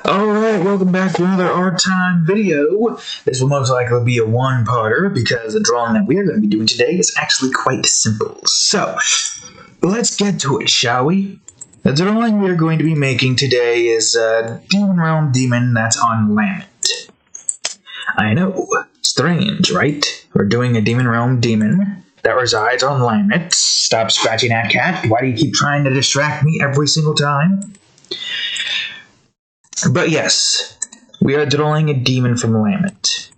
Alright, welcome back to another Art Time video. This will most likely be a one-parter because the drawing that we are going to be doing today is actually quite simple. So, let's get to it, shall we? The drawing we are going to be making today is a Demon Realm demon that's on Lament. I know, strange, right? We're doing a Demon Realm demon that resides on Lament. Stop scratching that cat. Why do you keep trying to distract me every single time? But yes, we are drawing a demon from Lament.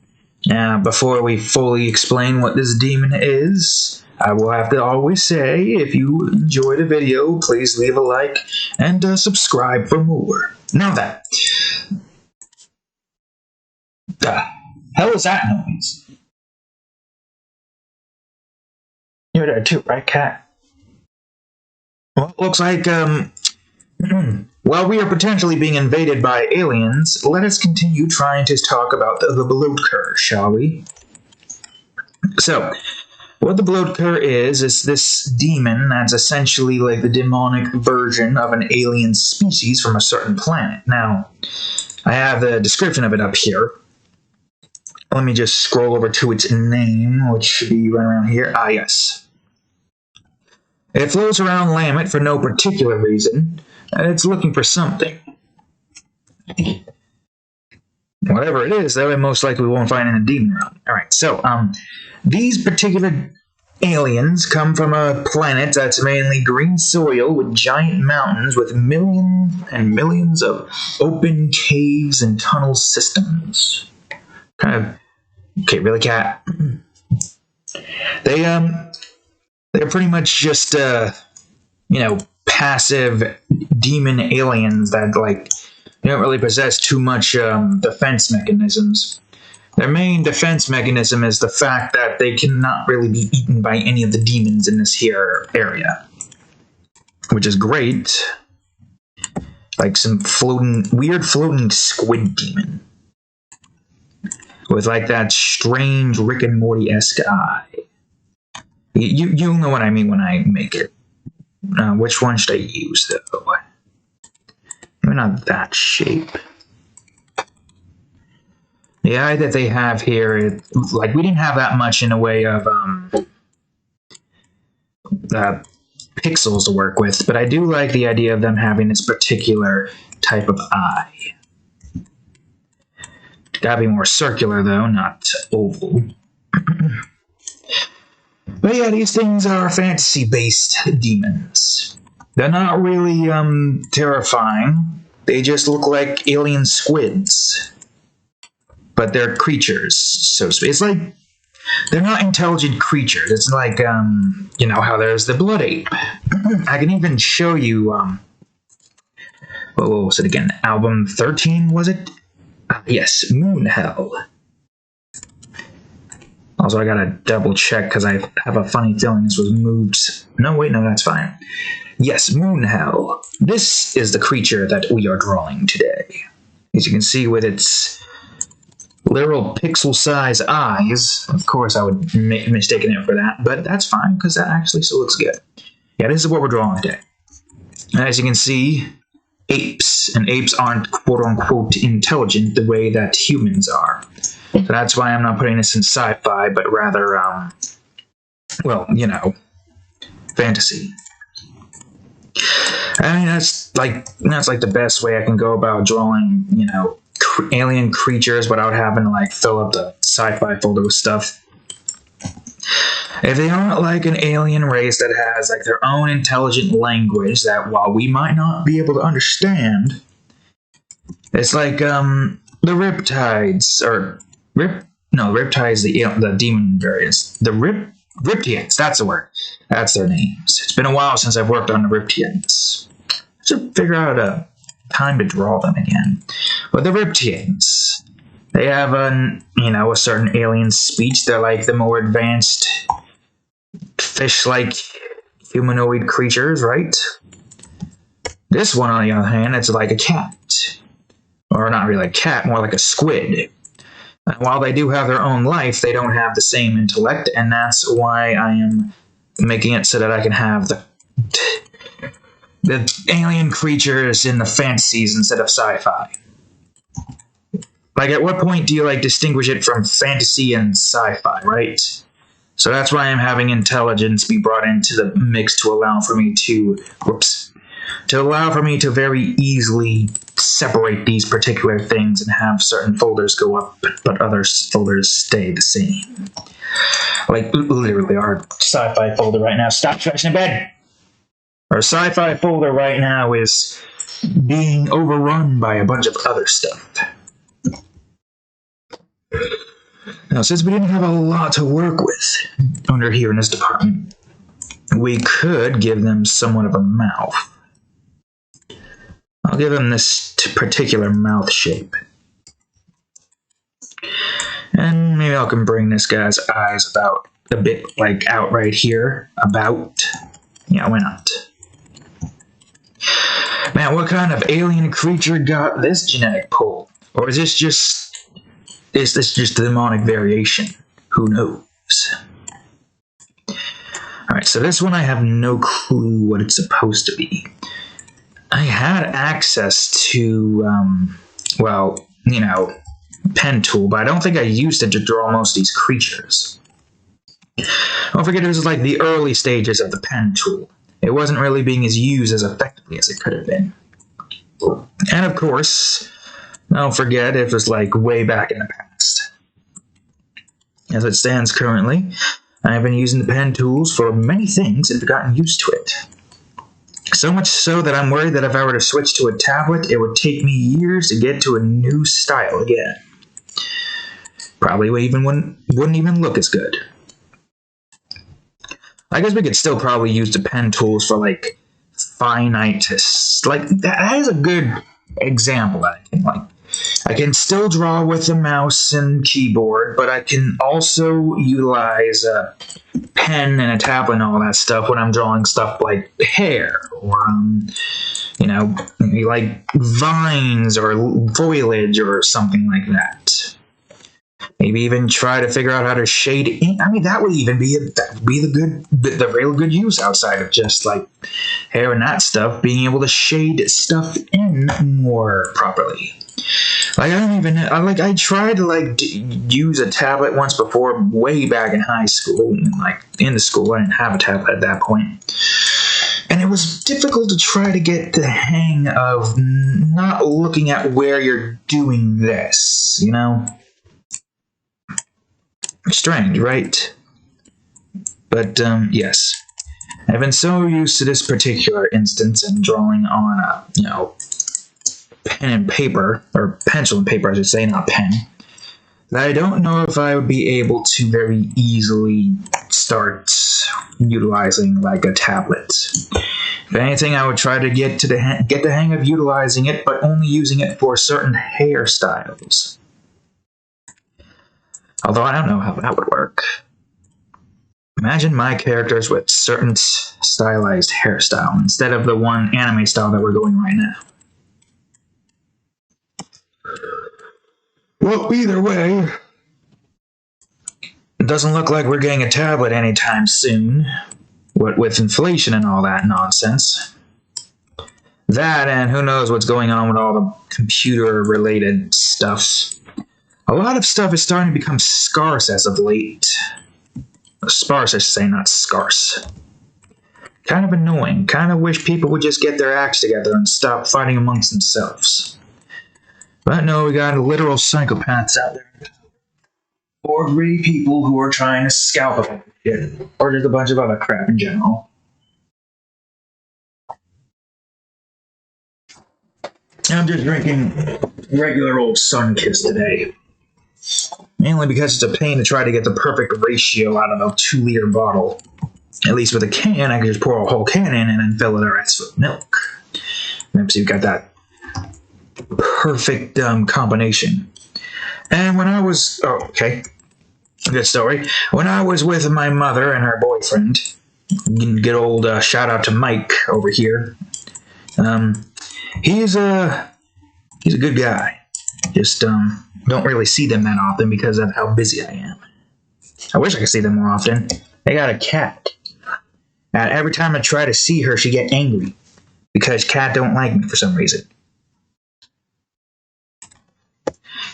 Now, before we fully explain what this demon is, I will have to always say, if you enjoyed the video, please leave a like and subscribe for more. Now then, the hell is that noise? You're there too, right, cat? Well, it looks like, while we are potentially being invaded by aliens, let us continue trying to talk about the Bloatcur, shall we? So, what the Bloatcur is this demon that's essentially like the demonic version of an alien species from a certain planet. Now, I have the description of it up here. Let me just scroll over to its name, which should be right around here. Ah, yes. It floats around Lament for no particular reason. It's looking for something. Whatever it is, though, it most likely won't find in the Demon Realm. Alright, so, these particular aliens come from a planet that's mainly green soil with giant mountains with millions and millions of open caves and tunnel systems. Okay, really, cat? They're pretty much just, passive demon aliens that, don't really possess too much, defense mechanisms. Their main defense mechanism is the fact that they cannot really be eaten by any of the demons in this here area. Which is great. Like some weird floating squid demon. With that strange Rick and Morty-esque eye. You'll know what I mean when I make it. Which one should I use, though? Maybe not that shape. The eye that they have here, we didn't have that much in a way of pixels to work with, but I do like the idea of them having this particular type of eye. Gotta be more circular, though, not oval. But yeah, these things are fantasy-based demons. They're not really, terrifying. They just look like alien squids. But they're creatures, so to speak. It's like, they're not intelligent creatures. It's like, how there's the blood ape. I can even show you, what was it again? Album 13, was it? Yes, Moon Hell. Also, I gotta double check because I have a funny feeling this was moved. No, wait, no, that's fine. Yes, Moon Hell. This is the creature that we are drawing today. As you can see with its literal pixel-size eyes. Of course, I would make mistaken it for that, but that's fine because that actually still looks good. Yeah, this is what we're drawing today. As you can see, apes. And apes aren't quote-unquote intelligent the way that humans are. So that's why I'm not putting this in sci-fi, but rather, fantasy. I mean, that's the best way I can go about drawing, alien creatures without having to, fill up the sci-fi folder with stuff. If they aren't like an alien race that has, their own intelligent language that, while we might not be able to understand, it's like, the Riptides, or Riptides, the demon variants. The Riptians, that's the word. That's their names. It's been a while since I've worked on the Riptians. To figure out a time to draw them again. But the Riptians, they have a certain alien speech. They're like the more advanced fish-like humanoid creatures, right? This one, on the other hand, it's like a cat. Or not really a cat, more like a squid. And while they do have their own life, they don't have the same intellect, and that's why I am making it so that I can have the alien creatures in the fantasies instead of sci-fi. Like, at what point do you, like, distinguish it from fantasy and sci-fi, right? So that's why I'm having intelligence be brought into the mix to allow for me to, very easily separate these particular things and have certain folders go up, but other folders stay the same. Like, literally, our sci-fi folder right now, stop stretching in bed! Our sci-fi folder right now is being overrun by a bunch of other stuff. Now, since we didn't have a lot to work with under here in this department, we could give them somewhat of a mouth. I'll give them this particular mouth shape. And maybe I can bring this guy's eyes about a bit, like, out right here. About. Yeah, why not? Man, what kind of alien creature got this genetic pull? Or is this just demonic variation? Who knows? Alright, so this one I have no clue what it's supposed to be. I had access to, well, you know, pen tool, but I don't think I used it to draw most of these creatures. Don't forget, it was like the early stages of the pen tool. It wasn't really being used as effectively as it could have been. And of course, don't forget, it was like way back in the past. As it stands currently, I have been using the pen tools for many things and have gotten used to it. So much so that I'm worried that if I were to switch to a tablet, it would take me years to get to a new style again. Probably wouldn't even look as good. I guess we could still probably use the pen tools for, like, finite, like, that is a good example. I can still draw with a mouse and keyboard, but I can also utilize a pen and a tablet and all that stuff when I'm drawing stuff like hair or, you know, like vines or foliage or something like that. Maybe even try to figure out how to shade in. I mean, that would be the real good use outside of just like hair and that stuff. Being able to shade stuff in more properly. Like, I tried to use a tablet once before, way back in high school. Like, in the school, I didn't have a tablet at that point. And it was difficult to try to get the hang of not looking at where you're doing this, you know? Strange, right? But, yes. I've been so used to this particular instance and drawing on a, you know, pen and paper, or pencil and paper, I should say, not pen, that I don't know if I would be able to very easily start utilizing, like, a tablet. If anything, I would try to get the hang of utilizing it, but only using it for certain hairstyles. Although I don't know how that would work. Imagine my characters with certain stylized hairstyle instead of the one anime style that we're going right now. Well, either way, it doesn't look like we're getting a tablet anytime soon. What with inflation and all that nonsense. That, and who knows what's going on with all the computer-related stuff. A lot of stuff is starting to become scarce as of late. Sparse, I should say, not scarce. Kind of annoying. Kind of wish people would just get their acts together and stop fighting amongst themselves. But no, we got literal psychopaths out there. Or greedy people who are trying to scalp it. Or just a bunch of other crap in general. I'm just drinking regular old Sunkiss today. Mainly because it's a pain to try to get the perfect ratio out of a 2-liter bottle. At least with a can, I can just pour a whole can in and then fill it the rest with milk. And so you've got that perfect combination. And when I was... Oh, okay. Good story. When I was with my mother and her boyfriend, good old shout out to Mike over here. He's a good guy. Just don't really see them that often because of how busy I am. I wish I could see them more often. They got a cat. And every time I try to see her, she get angry because cat don't like me for some reason.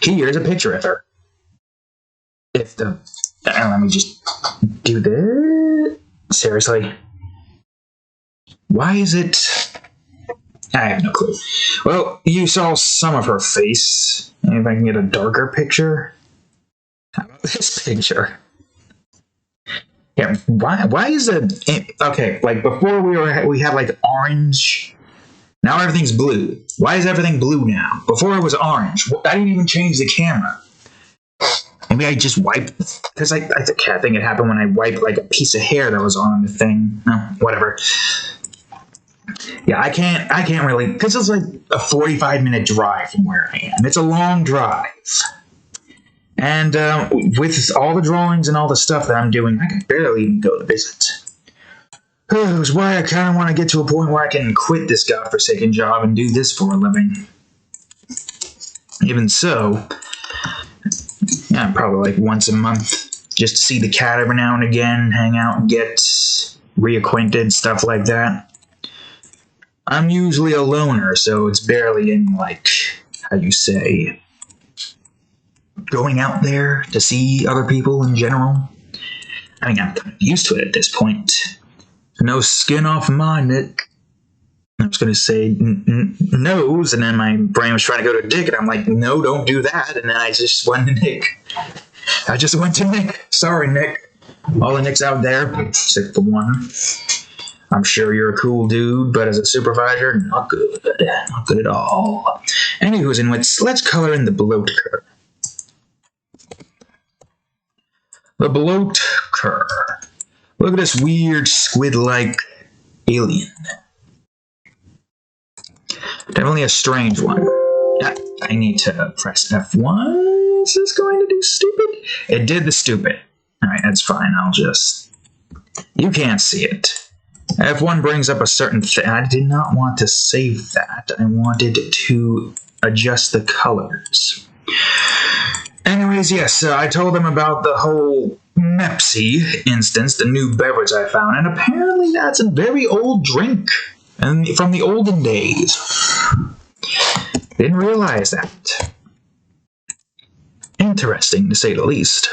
Here's a picture of her. If the... let me just do this. Seriously. Why is it... I have no clue. Well, you saw some of her face. If I can get a darker picture. How about this picture? Yeah, why is it... Okay, like before we had like orange. Now everything's blue. Why is everything blue now? Before it was orange. I didn't even change the camera. Maybe I just wiped... Because I think it happened when I wiped like a piece of hair that was on the thing. No, whatever. Yeah, I can't really... Because it's like a 45-minute drive from where I am. It's a long drive. And with all the drawings and all the stuff that I'm doing, I can barely even go to visit. Which is why I kind of want to get to a point where I can quit this godforsaken job and do this for a living. Even so, yeah, probably like once a month, just to see the cat every now and again, hang out and get reacquainted, stuff like that. I'm usually a loner, so it's barely any, like, how you say, going out there to see other people in general. I mean, I'm kind of used to it at this point. No skin off my neck. I was going to say nose, and then my brain was trying to go to dick, and I'm like, no, don't do that. And then I just went to Nick. Sorry, Nick. All the Nicks out there, except for one. I'm sure you're a cool dude, but as a supervisor, not good. Not good at all. Anywho's, let's color in the Bloatcur. The Bloatcur. Look at this weird squid-like alien. Definitely a strange one. I need to press F1. Is this going to do stupid? It did the stupid. Alright, that's fine. I'll just... You can't see it. F1 brings up a certain thing. I did not want to save that. I wanted to adjust the colors. Anyways, yes, I told them about the whole Mepsi instance, the new beverage I found, and apparently that's a very old drink and from the olden days. Didn't realize that. Interesting, to say the least.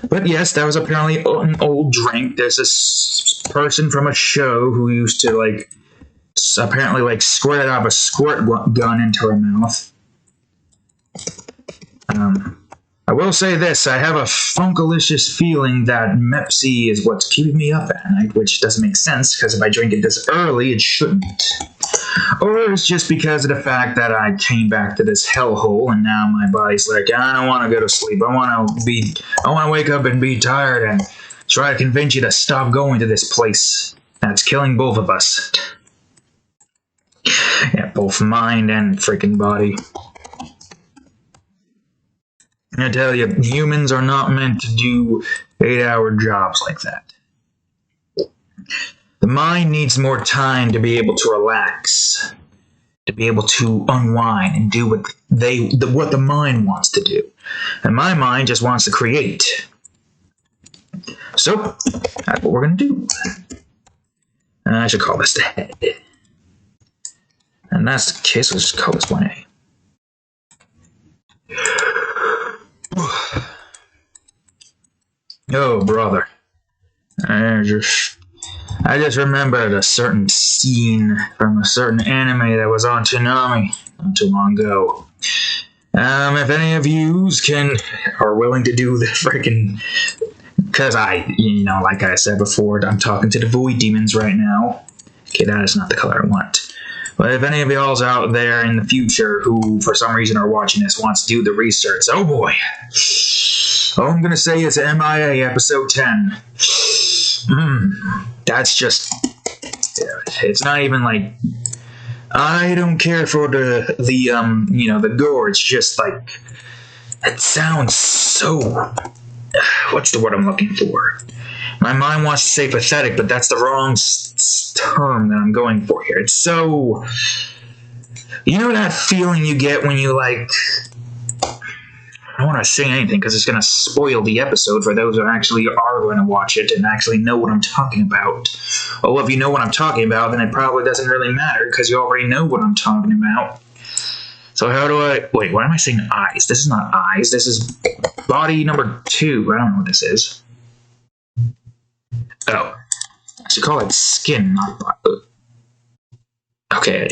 But yes, that was apparently an old drink. There's this person from a show who used to, like, apparently, like, squirt it out of a squirt gun into her mouth. I will say this, I have a funkalicious feeling that Mepsi is what's keeping me up at night, which doesn't make sense, because if I drink it this early, it shouldn't. Or it's just because of the fact that I came back to this hellhole, and now my body's like, I don't want to go to sleep, I want to wake up and be tired, and try to convince you to stop going to this place. That's killing both of us. Yeah, both mind and freaking body. I tell you, humans are not meant to do 8-hour jobs like that. The mind needs more time to be able to relax, to be able to unwind and do what the mind wants to do. And my mind just wants to create. So, that's what we're going to do. And I should call this the head. And that's the case, let's just call this 1A. Oh, brother. I just remembered a certain scene from a certain anime that was on Toonami not too long ago. If any of yous are willing to do the freaking... Because like I said before, I'm talking to the void demons right now. Okay, that is not the color I want. But if any of y'all's out there in the future who, for some reason, are watching this, wants to do the research, oh boy. All I'm going to say is MIA episode 10. That's just... It's not even like... I don't care for the gore. It's just like... It sounds so... What's the word I'm looking for? My mind wants to say pathetic, but that's the wrong term that I'm going for here. It's so... You know that feeling you get when you, like... I don't want to say anything because it's going to spoil the episode for those who actually are going to watch it and actually know what I'm talking about. Well, if you know what I'm talking about, then it probably doesn't really matter because you already know what I'm talking about. So how do I... Wait, why am I saying eyes? This is not eyes. This is body number 2. I don't know what this is. Oh. I should call it skin, not body. Okay,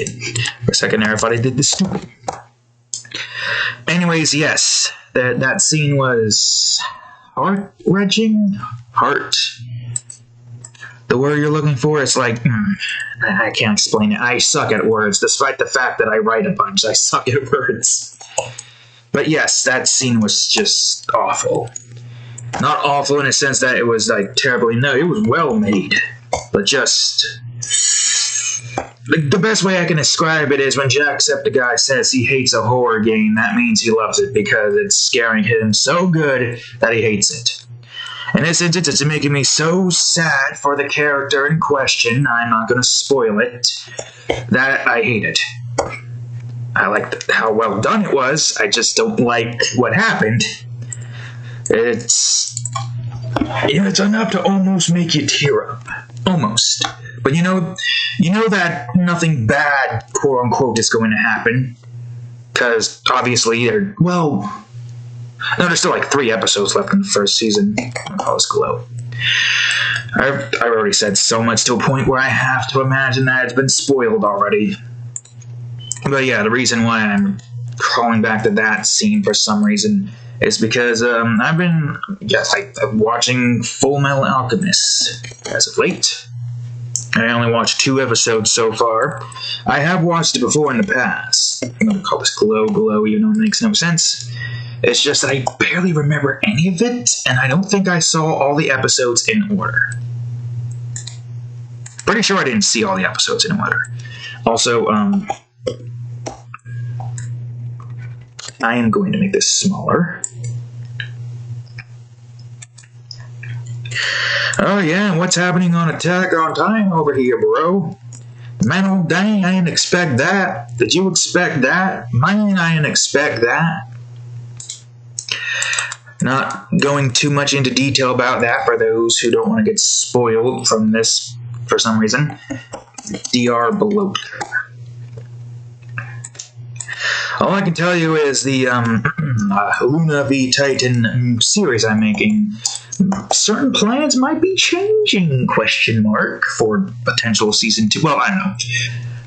for a second there I thought I did this stupid. Anyways, yes. That scene was... heart-wrenching? Heart... The word you're looking for is like, I can't explain it. I suck at words, despite the fact that I write a bunch. I suck at words. But yes, that scene was just awful. Not awful in a sense that it was like terribly, no, it was well made. But just, like, the best way I can describe it is when Jacksepticeye says he hates a horror game, that means he loves it because it's scaring him so good that he hates it. In this instance, it's making me so sad for the character in question, I'm not going to spoil it, that I hate it. I like how well done it was, I just don't like what happened. It's enough to almost make you tear up. Almost. But you know that nothing bad, quote-unquote, is going to happen. Because, obviously, no, there's still like 3 episodes left in the first season of House Glow. I've already said so much to a point where I have to imagine that it's been spoiled already. But yeah, the reason why I'm calling back to that scene for some reason is because I've been watching Full Metal Alchemist as of late. I only watched 2 episodes so far. I have watched it before in the past. I'm going to call this Glow, even though it makes no sense. It's just that I barely remember any of it, and I don't think I saw all the episodes in order. Pretty sure I didn't see all the episodes in order. Also, I am going to make this smaller. Oh yeah, what's happening on Attack on Titan over here, bro? Man, oh dang, I didn't expect that. Did you expect that? Man, I didn't expect that. Not going too much into detail about that for those who don't want to get spoiled from this for some reason. Dr. Bloatcur. All I can tell you is the Luna v Titan series I'm making. Certain plans might be changing, ? For potential season 2. Well, I don't know.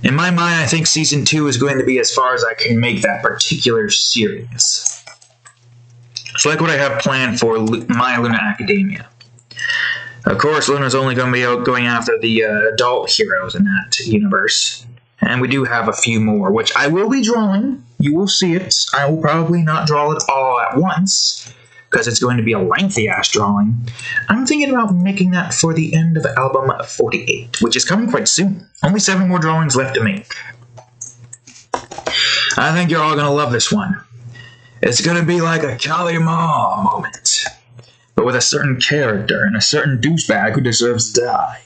In my mind, I think season 2 is going to be as far as I can make that particular series. It's like what I have planned for My Luna Academia. Of course, Luna's only going to be going after the adult heroes in that universe. And we do have a few more, which I will be drawing. You will see it. I will probably not draw it all at once, because it's going to be a lengthy-ass drawing. I'm thinking about making that for the end of album 48, which is coming quite soon. Only 7 more drawings left to make. I think you're all going to love this one. It's going to be like a Kali Ma moment, but with a certain character and a certain douchebag who deserves to die.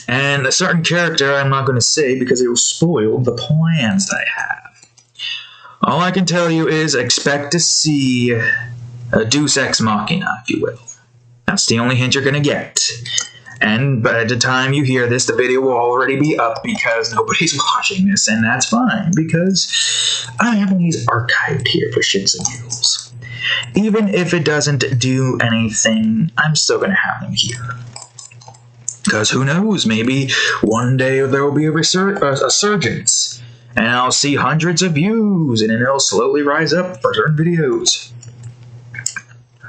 And a certain character I'm not going to say because it will spoil the plans that I have. All I can tell you is expect to see a Deus Ex Machina, if you will. That's the only hint you're going to get. And by the time you hear this, the video will already be up because nobody's watching this, and that's fine, because I have these archived here for shits and giggles. Even if it doesn't do anything, I'm still going to have them here. Because who knows, maybe one day there will be a resurgence, and I'll see hundreds of views, and then it'll slowly rise up for certain videos.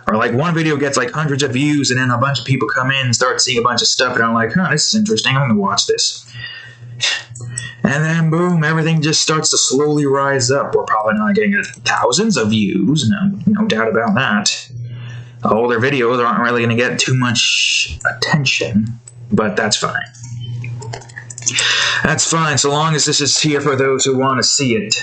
Or like one video gets like hundreds of views and then a bunch of people come in and start seeing a bunch of stuff and I'm like, this is interesting, I'm gonna watch this. And then boom, everything just starts to slowly rise up. We're probably not getting thousands of views, no doubt about that. Older videos aren't really gonna get too much attention, but that's fine. That's fine, so long as this is here for those who want to see it.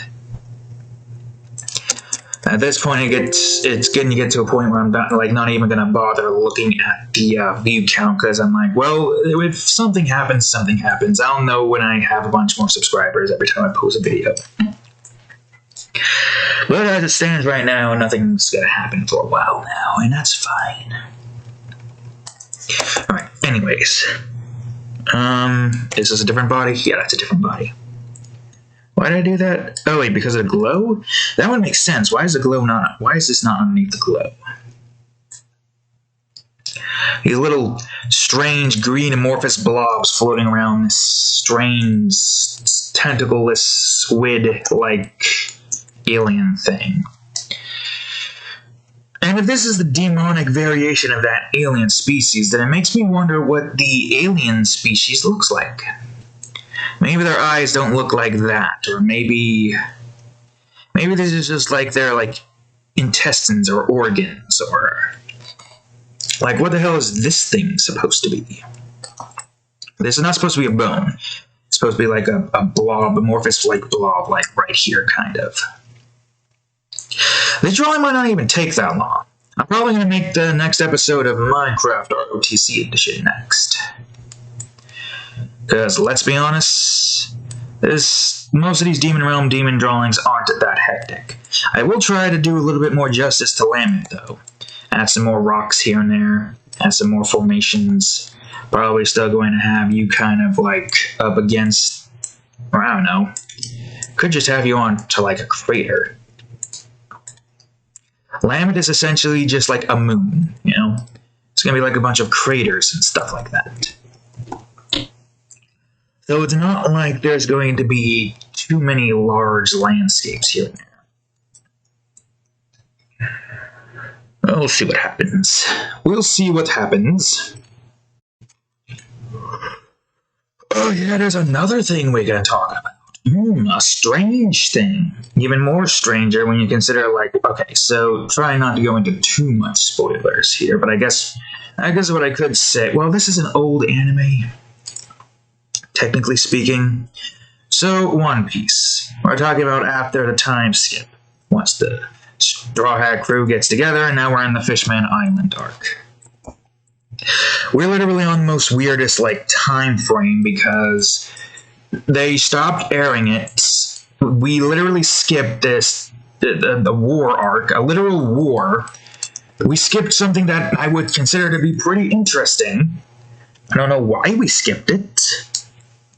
At this point, it's getting to get to a point where I'm not even going to bother looking at the view count, because I'm like, well, if something happens, something happens. I'll know when I have a bunch more subscribers every time I post a video. But as it stands right now, nothing's going to happen for a while now, and that's fine. Alright, anyways. Is this a different body? Yeah, that's a different body. Why did I do that? Oh wait, because of the glow? That would make sense. Why is this not underneath the glow? These little strange green amorphous blobs floating around this strange tentacleless squid-like alien thing. And if this is the demonic variation of that alien species, then it makes me wonder what the alien species looks like. Maybe their eyes don't look like that, or maybe this is just like their intestines or organs, or like what the hell is this thing supposed to be? This is not supposed to be a bone. It's supposed to be like a blob, amorphous blob, like right here, kind of. This drawing might not even take that long. I'm probably going to make the next episode of Minecraft ROTC Edition next. Because, let's be honest, most of these demon drawings aren't that hectic. I will try to do a little bit more justice to Lament, though. Add some more rocks here and there. Add some more formations. Probably still going to have you kind of, up against, or I don't know. Could just have you on to, a crater. Lament is essentially just like a moon, you know? It's going to be like a bunch of craters and stuff like that. So it's not like there's going to be too many large landscapes here and there. We'll see what happens. We'll see what happens. Oh yeah, there's another thing we're going to talk about. A strange thing. Even more stranger when you consider, okay, so try not to go into too much spoilers here, but I guess what I could say, well, this is an old anime, technically speaking. So, One Piece. We're talking about after the time skip. Once the Straw Hat crew gets together, and now we're in the Fishman Island arc. We're literally on the most weirdest, time frame, because they stopped airing it. We literally skipped the war arc, a literal war. We skipped something that I would consider to be pretty interesting. I don't know why we skipped it.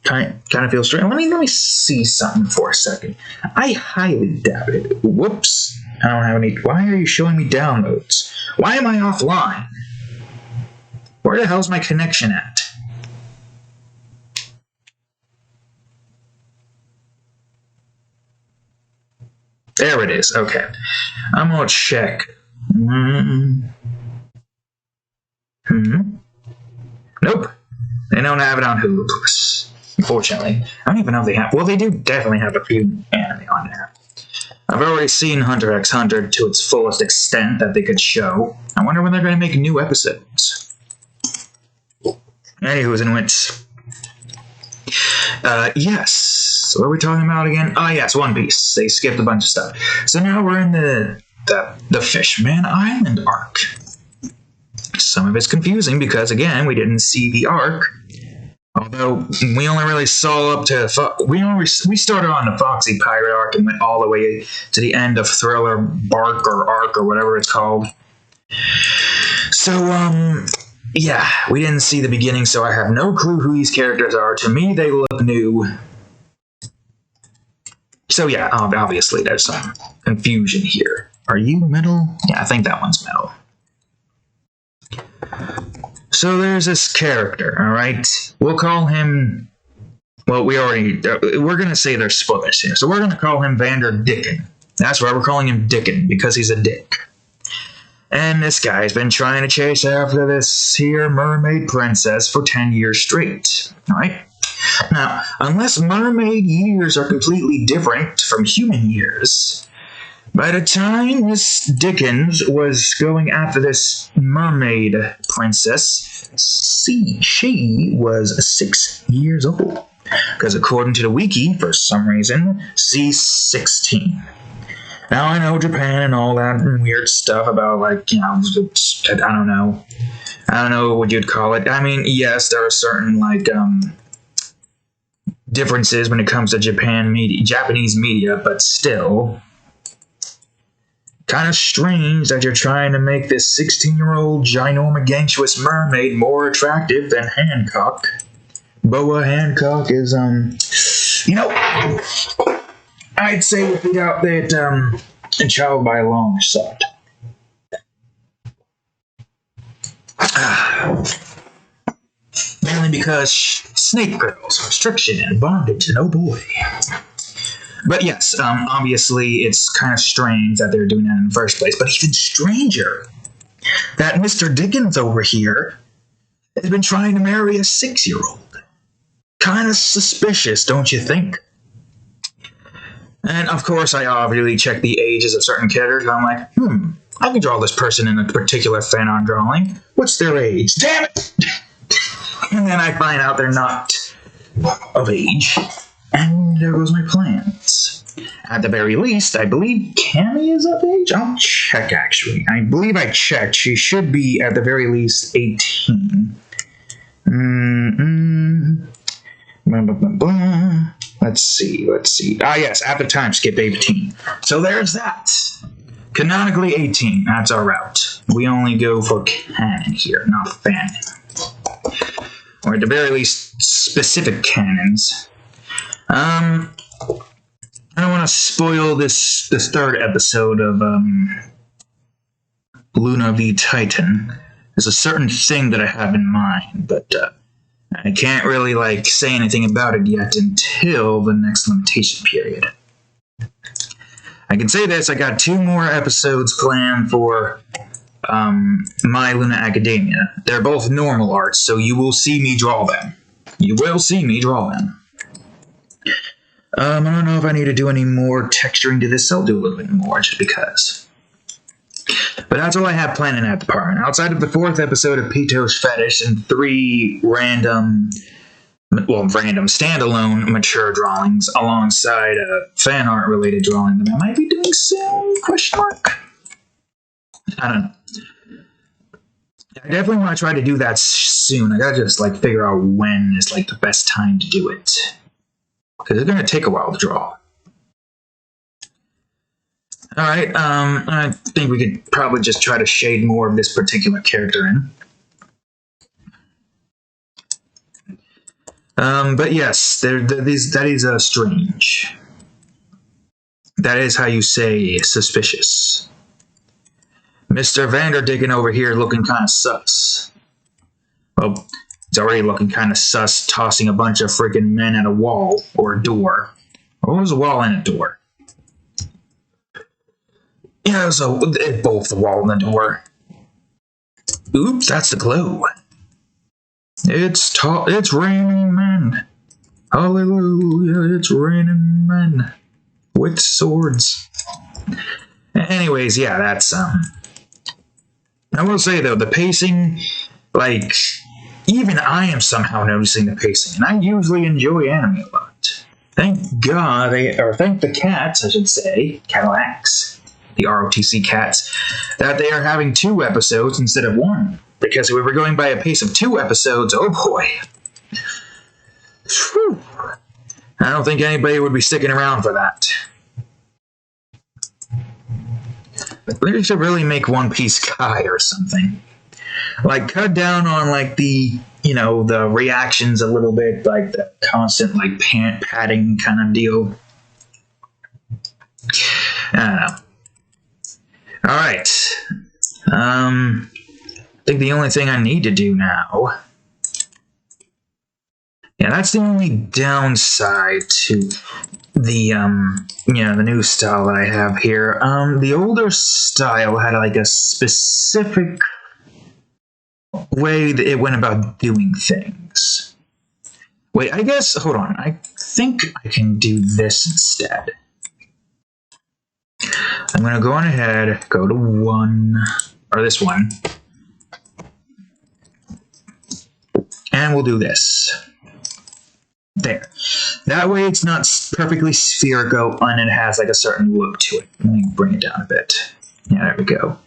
Kind of feels strange. Let me see something for a second. I highly doubt it. Whoops. I don't have any. Why are you showing me downloads? Why am I offline? Where the hell's my connection at? There it is. Okay. I'm gonna check. Nope. They don't have it on Hulu Plus, unfortunately. I don't even know if they have. Well, they do definitely have a few anime on there. I've already seen Hunter x Hunter to its fullest extent that they could show. I wonder when they're going to make new episodes. Anywho's and wits. Yes. What are we talking about again? Oh, yes, One Piece. They skipped a bunch of stuff. So now we're in the Fishman Island arc. Some of it's confusing because, again, we didn't see the arc. Although, we only really saw up to... We started on the Foxy Pirate arc and went all the way to the end of Thriller Bark or Arc or whatever it's called. So, yeah, we didn't see the beginning, so I have no clue who these characters are. To me, they look new. So, yeah, obviously, there's some confusion here. Are you Metal? Yeah, I think that one's Metal. So there's this character, alright? We'll call him... Well, we're going to say there's spoilers here. So we're going to call him Vander Dicken. That's right, we're calling him Dicken, because he's a dick. And this guy's been trying to chase after this here mermaid princess for 10 years straight, alright? Now, unless mermaid years are completely different from human years... By the time Miss Dickens was going after this mermaid princess, she was 6 years old. Because according to the wiki, for some reason, she's 16. Now I know Japan and all that weird stuff about I don't know what you'd call it. I mean, yes, there are certain differences when it comes to Japanese media, but still... Kind of strange that you're trying to make this 16-year-old ginormous mermaid more attractive than Hancock. Boa Hancock is, I'd say without that a child by a long shot. Mainly because snake girls, restriction and bondage, and oh boy. But yes, obviously it's kind of strange that they're doing that in the first place. But even stranger, that Mr. Dickens over here has been trying to marry a 6-year-old. Kind of suspicious, don't you think? And of course, I obviously check the ages of certain characters, and I'm like, I can draw this person in a particular fan art drawing. What's their age? Damn it! And then I find out they're not of age. And there goes my plans. At the very least, I believe Cammy is of age? I'll check, actually. I believe I checked. She should be, at the very least, 18. Blah, blah, blah, blah. Let's see. Ah, yes, at the time skip 18. So there's that. Canonically 18, that's our route. We only go for canon here, not fan. Or at the very least, specific canons. I don't want to spoil this third episode of Luna v Titan. There's a certain thing that I have in mind, but I can't really say anything about it yet until the next limitation period. I can say this: I got 2 more episodes planned for My Luna Academia. They're both normal arts, so you will see me draw them. I don't know if I need to do any more texturing to this. I'll do a little bit more just because. But that's all I have planned in that department. Outside of the 4th episode of Pito's Fetish and 3 random standalone mature drawings alongside a fan art related drawing that I might be doing soon? Question mark? I don't know. I definitely want to try to do that soon. I gotta just figure out when is the best time to do it. Because it's gonna take a while to draw. Alright, I think we could probably just try to shade more of this particular character in. But yes, that is strange. That is how you say suspicious. Mr. Vanderdicken over here looking kind of sus. Well, he's already looking kind of sus, tossing a bunch of freaking men at a wall or a door. Or was a wall and a door? Yeah, it was both the wall and the door. Oops, that's the glow. It's raining men. Hallelujah, it's raining men. With swords. Anyways, yeah, that's, I will say, though, the pacing, even I am somehow noticing the pacing, and I usually enjoy anime a lot. Thank God, thank the cats, I should say, Cadillacs, the ROTC cats, that they are having 2 episodes instead of 1. Because if we were going by a pace of 2 episodes, oh boy. Whew. I don't think anybody would be sticking around for that. We should really make One Piece Kai or something. Cut down on, the reactions a little bit, the constant, padding kind of deal. I don't know. Alright. I think the only thing I need to do now... Yeah, that's the only downside to the, the new style that I have here. The older style had, a specific way that it went about doing things. Wait, hold on. I think I can do this instead. I'm going to go on ahead, go to this one. And we'll do this. There. That way it's not perfectly spherical and it has a certain look to it. Let me bring it down a bit. Yeah, there we go.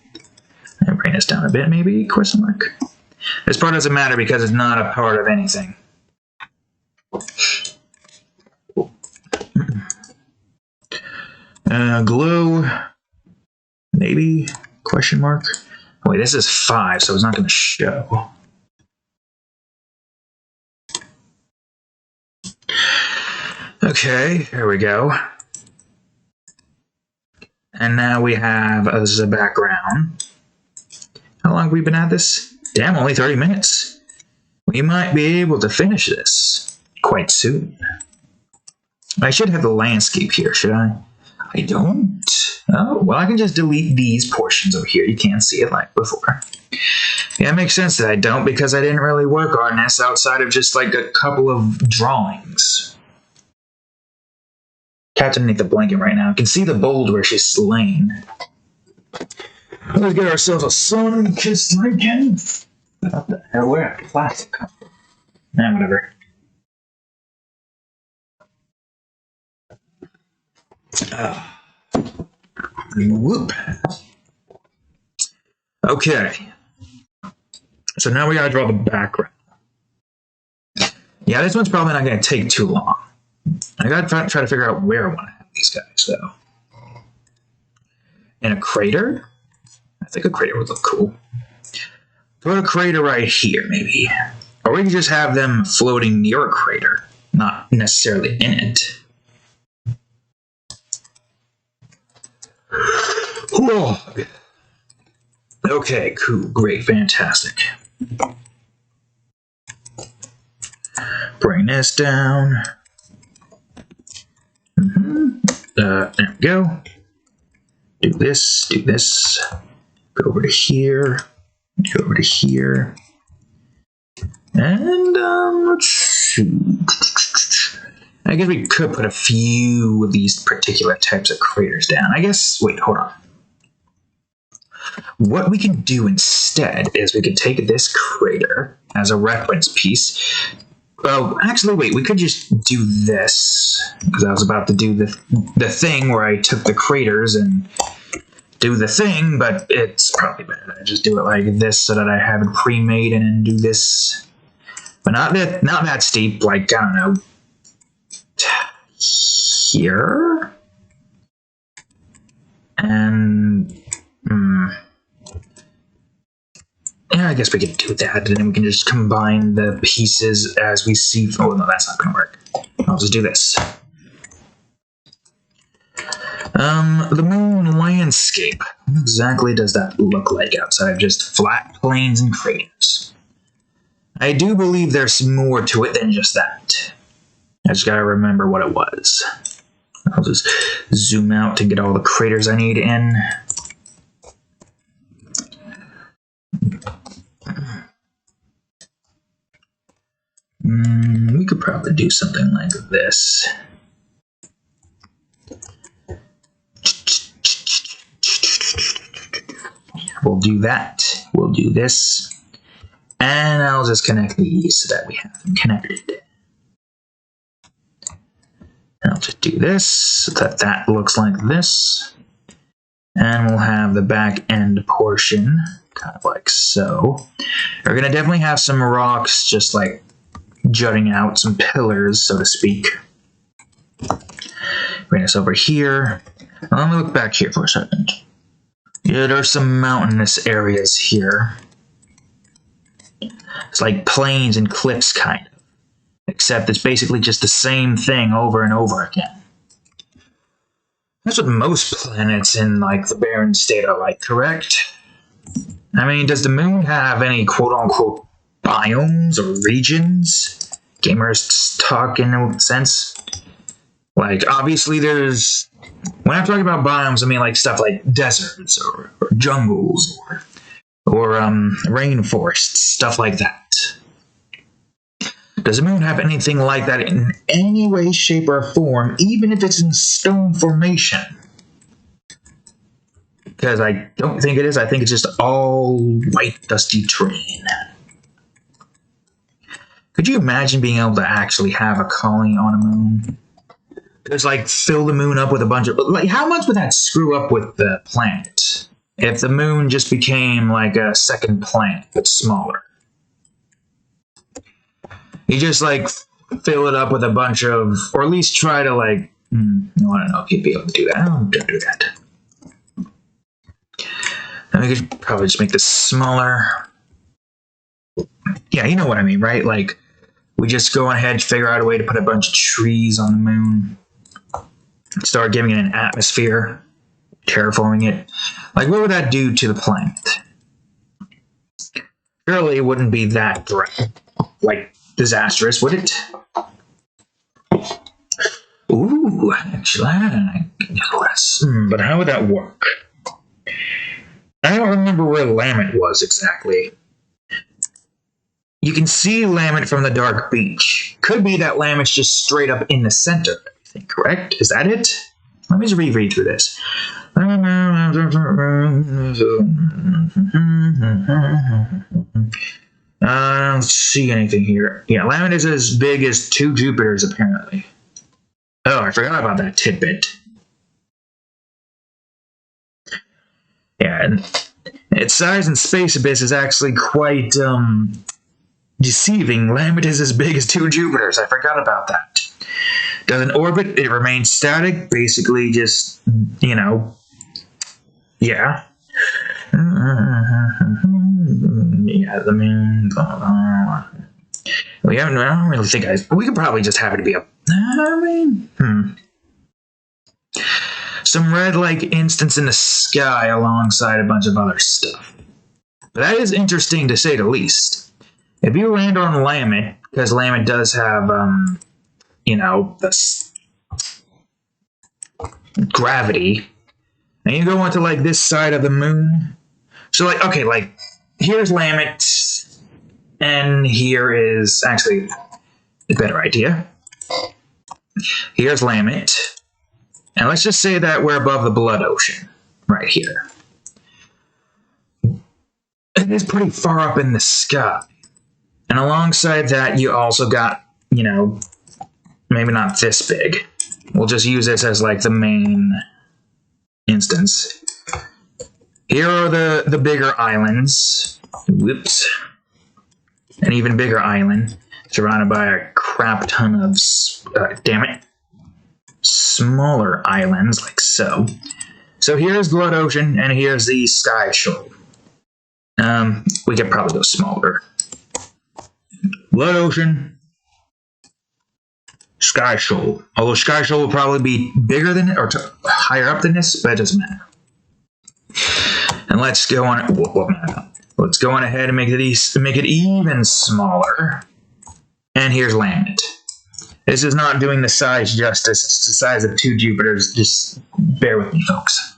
Let me bring this down a bit, maybe? Question mark. This part doesn't matter because it's not a part of anything. Glow. Maybe? Question mark. Oh, wait, this is 5, so it's not going to show. Okay, here we go. And now we have as a background. How long have we been at this? Damn, only 30 minutes. We might be able to finish this quite soon. I should have the landscape here, should I? I don't. Oh, well, I can just delete these portions over here. You can't see it like before. Yeah, it makes sense that I don't, because I didn't really work on this outside of just like a couple of drawings. Cat's underneath the blanket right now. You can see the boulder where she's slain. Let's get ourselves a sun-kissed Lincoln. What the hell? Where did plastic come from? Nah, whatever. Whoop. Okay. So now we gotta draw the background. Yeah, this one's probably not gonna take too long. I gotta try to figure out where I want to have these guys, though. In a crater? I think a crater would look cool. Put a crater right here, maybe. Or we can just have them floating near a crater, not necessarily in it. Whoa. Okay, cool, great, fantastic. Bring this down. There we go. Do this, do this. Go over to here. Go over to here. And, let's see. I guess we could put a few of these particular types of craters down. I guess, wait, hold on. What we can do instead is we could take this crater as a reference piece. Oh, actually, wait, we could just do this, because I was about to do the thing where I took the craters and do the thing, but it's probably better that I just do it like this so that I have it pre-made and then do this. But not that steep, like, I don't know, here? And, yeah, I guess we could do that, and then we can just combine the pieces as we see. Oh, no, that's not going to work. I'll just do this. The moon landscape. What exactly does that look like outside of just flat plains and craters? I do believe there's more to it than just that. I just gotta remember what it was. I'll just zoom out to get all the craters I need in. We could probably do something like this. We'll do that. We'll do this. And I'll just connect these so that we have them connected. And I'll just do this so that that looks like this. And we'll have the back end portion kind of like so. We're going to definitely have some rocks just like jutting out, some pillars, so to speak. Bring this over here. Now, let me look back here for a second. Yeah, there's some mountainous areas here. It's like plains and cliffs, kind of. Except it's basically just the same thing over and over again. That's what most planets in, like, the barren state are like, correct? I mean, does the moon have any quote-unquote biomes or regions? Gamers talk in a sense. Like, obviously there's... When I'm talking about biomes, I mean like stuff like deserts or jungles or rainforests, stuff like that. Does the moon have anything like that in any way, shape, or form, even if it's in stone formation? Because I don't think it is. I think it's just all white, dusty terrain. Could you imagine being able to actually have a colony on a moon? Just like fill the moon up with a bunch of... Like, how much would that screw up with the planet? If the moon just became like a second planet, but smaller. You just like fill it up with a bunch of... Or at least try to like... I don't know if you'd be able to do that. Don't do that. And we could probably just make this smaller. Yeah, you know what I mean, right? Like, we just go ahead, figure out a way to put a bunch of trees on the moon. Start giving it an atmosphere. terraforming it. Like, what would that do to the planet? Surely it wouldn't be that like disastrous, would it? Ooh, actually, but how would that work? I don't remember where Lament was exactly. You can see Lament from the dark beach. Could be that Lament's just straight up in the center of everything, correct? Is that it? Let me just reread through this. I don't see anything here. Yeah, Lament is as big as 2 Jupiters, apparently. Oh, I forgot about that tidbit. Yeah, and its size in space abyss is actually quite, deceiving. Lament is as big as 2 Jupiters. I forgot about that. Doesn't orbit. It remains static. Basically just, you know, yeah. Yeah, the moon. I don't really think we could probably just have it be a. Some red-like instance in the sky alongside a bunch of other stuff. But that is interesting to say the least. If you land on Lament, because Lament does have, you know, this gravity, and you go onto like this side of the moon. So like, okay, like here's Lament, and here is actually a better idea. Here's Lament, and let's just say that we're above the Blood Ocean, right here. It is pretty far up in the sky, and alongside that, you also got, you know, maybe not this big. We'll just use this as like the main instance. Here are the bigger islands. Whoops. An even bigger island surrounded by a crap ton of, damn it, smaller islands like so. So here's Blood Ocean and here's the Sky Shoal. We could probably go smaller. Blood Ocean, Sky Shoal. Although Sky Shoal will probably be bigger than it or higher up than this, but it doesn't matter. And let's go on. Let's go on ahead and make it even smaller. And here's Lament. This is not doing the size justice. It's the size of 2 Jupiters. Just bear with me, folks.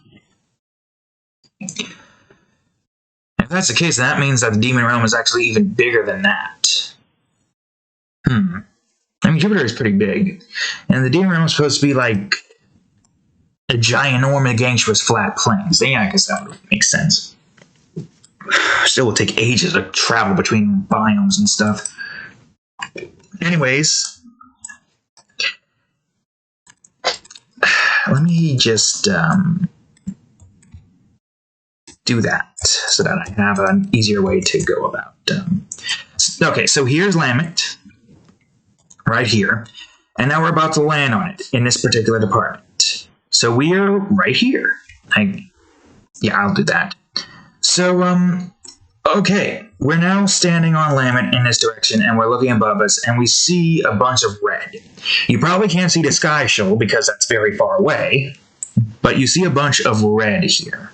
If that's the case, then that means that the Demon Realm is actually even bigger than that. I mean, Jupiter is pretty big. And the Demon Realm is supposed to be like a ginormous gangsterous flat plains. So yeah, I guess that would make sense. Still will take ages to travel between biomes and stuff. Anyways, let me just do that so that I have an easier way to go about. Okay, so here's Lament, right here, and now we're about to land on it in this particular department. So we're right here. Yeah, I'll do that. So, okay, we're now standing on Lament in this direction, and we're looking above us, and we see a bunch of red. You probably can't see the Sky Shoal because that's very far away, but you see a bunch of red here.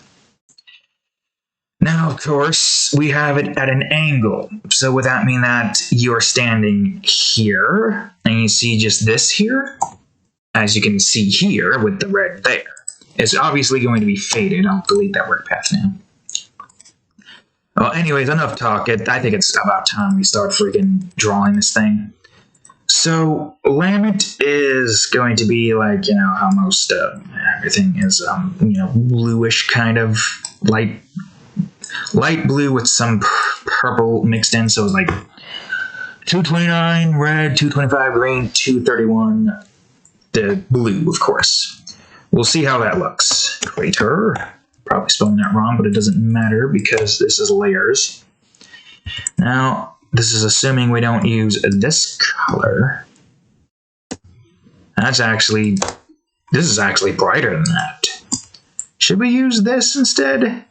Now, of course, we have it at an angle. So would that mean that you're standing here, and you see just this here? As you can see here with the red there. It's obviously going to be faded. I'll delete that work path now. Well, anyways, enough talk. I think it's about time we start freaking drawing this thing. So, Lament is going to be like, you know, how most everything is, you know, bluish kind of light blue with some purple mixed in. So it's like 229 red, 225 green, 231 the blue, of course. We'll see how that looks. Crater. Probably spelling that wrong, but it doesn't matter because this is layers. Now, this is assuming we don't use this color. This is actually brighter than that. Should we use this instead?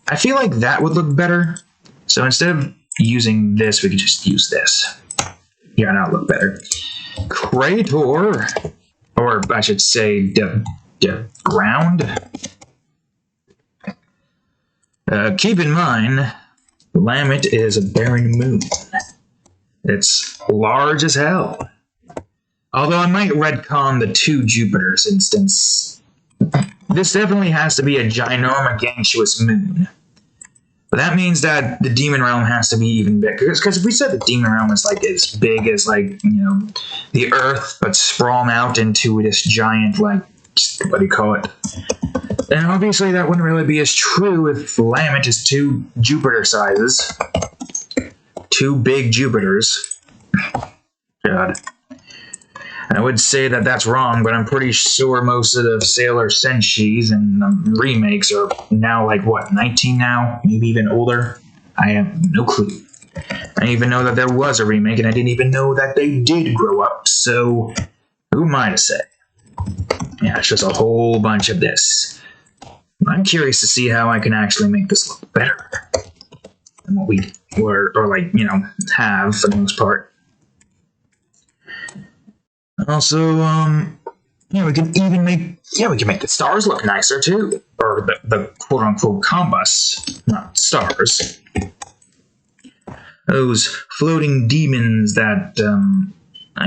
I feel like that would look better. So instead of using this, we could just use this. Yeah, that'll look better. Crater, or I should say the ground. Keep in mind, Lament is a barren moon. It's large as hell. Although I might retcon the 2 Jupiters instance. This definitely has to be a ginormous moon. But that means that the Demon Realm has to be even bigger. Because if we said the Demon Realm is like as big as like, the Earth, but sprawled out into this giant, like, what do you call it? And obviously that wouldn't really be as true if Lament is 2 Jupiter sizes. 2 big Jupiters. God. I would say that that's wrong, but I'm pretty sure most of the Sailor Senshis and remakes are now like, what, 19 now? Maybe even older? I have no clue. I didn't even know that there was a remake, and I didn't even know that they did grow up, so who am I to say? Yeah, it's just a whole bunch of this. I'm curious to see how I can actually make this look better than what we were, or like, have for the most part. Also, we can even make, we can make the stars look nicer too. Or the quote-unquote combus, not stars. Those floating demons that,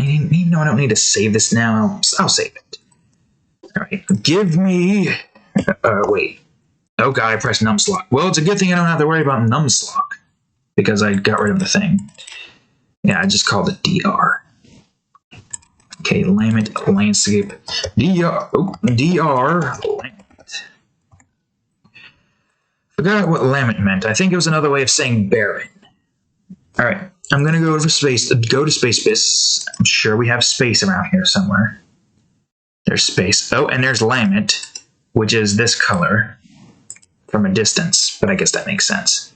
even though I don't need to save this now, I'll save it. Alright, give me, wait. Oh god, I pressed numpslot. Well, it's a good thing I don't have to worry about numpslot, because I got rid of the thing. Yeah, I just called it DR. Okay, Lament landscape. DR Lament. Forgot what Lament meant. I think it was another way of saying barren. Alright, I'm gonna go to space. I'm sure we have space around here somewhere. There's space. Oh, and there's Lament, which is this color from a distance, but I guess that makes sense.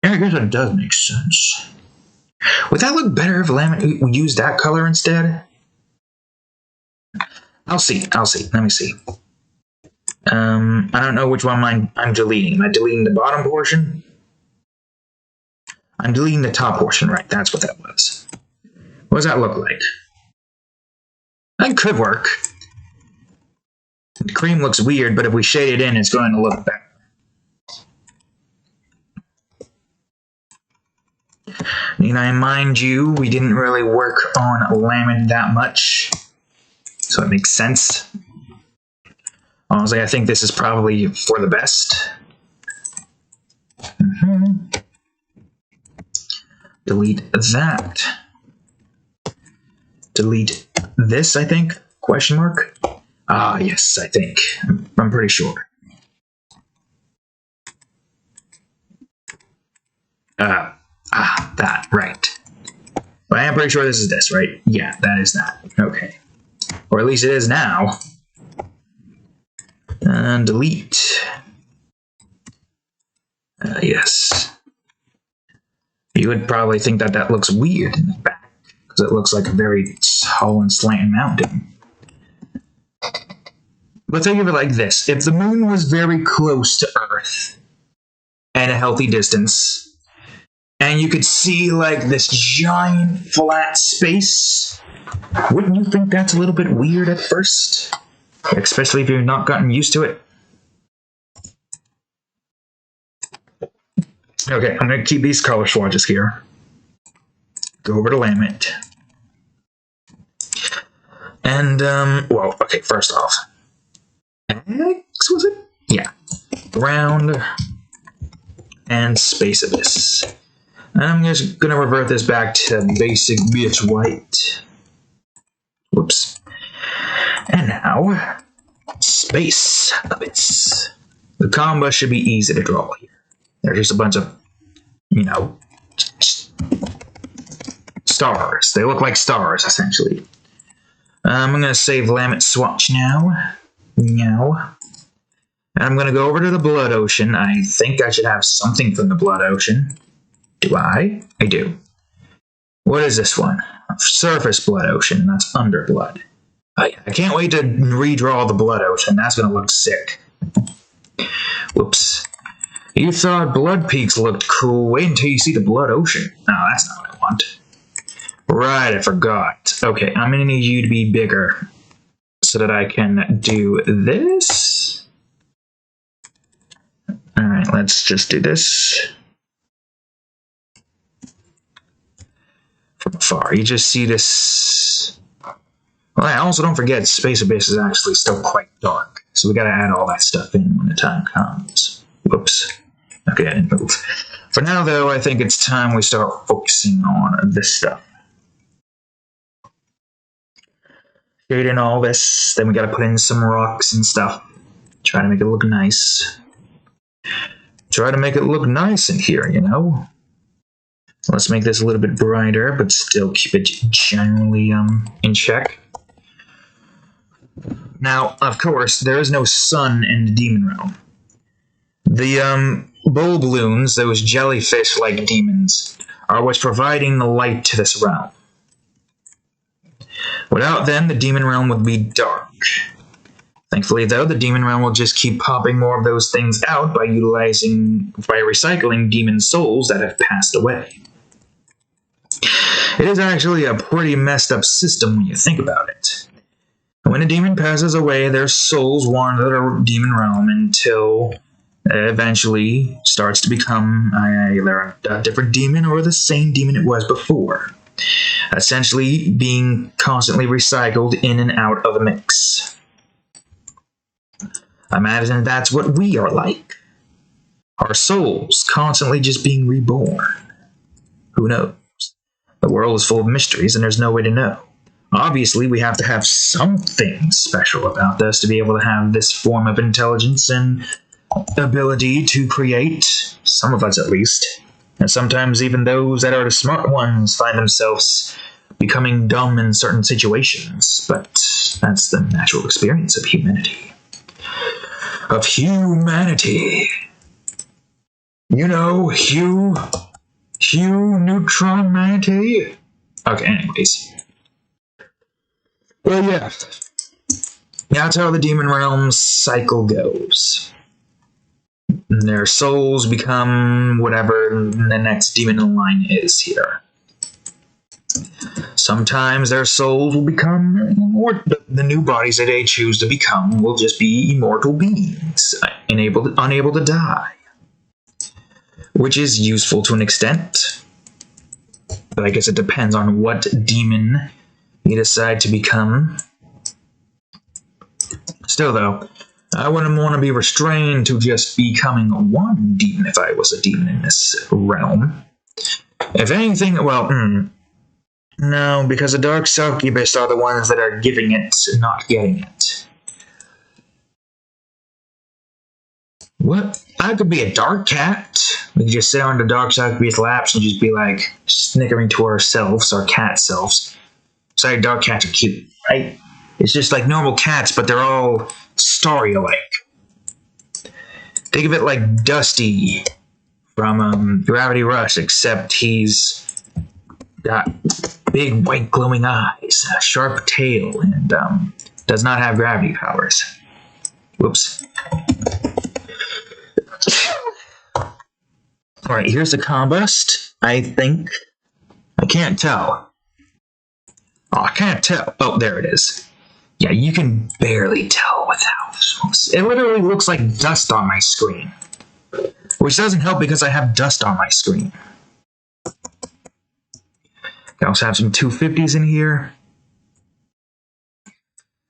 Yeah, I guess that does make sense. Would that look better if Lament we use that color instead? I'll see. Let me see. I don't know which one I'm deleting. Am I deleting the bottom portion? I'm deleting the top portion, right? That's what that was. What does that look like? That could work. The cream looks weird, but if we shade it in, it's going to look better. And mind you, we didn't really work on Lament that much, so it makes sense. Honestly, I think this is probably for the best. Delete that. Delete this, I think? Question mark? Ah, yes, I think. I'm pretty sure. That, right. But I am pretty sure this is this, right? Yeah, that is that. Okay. Or at least it is now. And delete. Yes. You would probably think that that looks weird in the back, because it looks like a very tall and slanting mountain. But think of it like this. If the moon was very close to Earth, at a healthy distance, and you could see like this giant flat space, wouldn't you think that's a little bit weird at first? Especially if you've not gotten used to it. Okay, I'm going to keep these color swatches here. Go over to Lament. And, well, okay, first off. X, was it? Yeah. Ground and Space Abyss. And I'm just going to revert this back to basic bitch white. Whoops. And now, Space Abyss. The combo should be easy to draw here. They're just a bunch of, stars. They look like stars, essentially. I'm going to save Lament swatch now. Now. And I'm going to go over to the Blood Ocean. I think I should have something from the Blood Ocean. Do I? I do. What is this one? Surface Blood Ocean. That's under Blood. I can't wait to redraw the Blood Ocean. That's going to look sick. Whoops. You thought Blood Peaks looked cool. Wait until you see the Blood Ocean. No, that's not what I want. Right, I forgot. Okay, I'm going to need you to be bigger so that I can do this. Alright, Let's just do this. From afar, you just see this. Well, I also don't forget Space Abyss is actually still quite dark, so we gotta add all that stuff in when the time comes. Whoops. Okay, I didn't move. For now, though, I think it's time we start focusing on this stuff. Shade in all this, then we gotta put in some rocks and stuff. Try to make it look nice. Try to make it look nice in here, you know? Let's make this a little bit brighter, but still keep it generally in check. Now, of course, there is no sun in the demon realm. The bull balloons, those jellyfish-like demons, are what's providing the light to this realm. Without them, the demon realm would be dark. Thankfully, though, the demon realm will just keep popping more of those things out by recycling demon souls that have passed away. It is actually a pretty messed up system when you think about it. When a demon passes away, their souls wander the demon realm until eventually starts to become either a different demon or the same demon it was before. Essentially being constantly recycled in and out of the mix. I imagine that's what we are like. Our souls constantly just being reborn. Who knows? The world is full of mysteries and there's no way to know. Obviously, we have to have something special about us to be able to have this form of intelligence and ability to create, some of us at least. And sometimes even those that are the smart ones find themselves becoming dumb in certain situations, but that's the natural experience of humanity. Of humanity. You know, Hugh Neutron Manatee? Okay, anyways. Well, yeah. That's how the demon realm's cycle goes. Their souls become whatever the next demon in line is here. Sometimes their souls will become immortal. The new bodies that they choose to become will just be immortal beings, unable to die. Which is useful to an extent. But I guess it depends on what demon you decide to become. Still, though, I wouldn't want to be restrained to just becoming one demon if I was a demon in this realm. If anything, well, no, because the Dark Succubus are the ones that are giving it, not getting it. What? I could be a dark cat. We could just sit on the Dark Succubus laps and just be like snickering to ourselves, our cat selves. Sorry, dark cats are cute, right? It's just like normal cats, but they're all starry-alike. Think of it like Dusty from Gravity Rush, except he's got big white glowing eyes, a sharp tail, and does not have gravity powers. Whoops. Alright, here's the combust, I think. I can't tell. Oh, I can't tell. Oh, there it is. Yeah, you can barely tell without. It literally looks like dust on my screen. Which doesn't help because I have dust on my screen. I also have some 250s in here.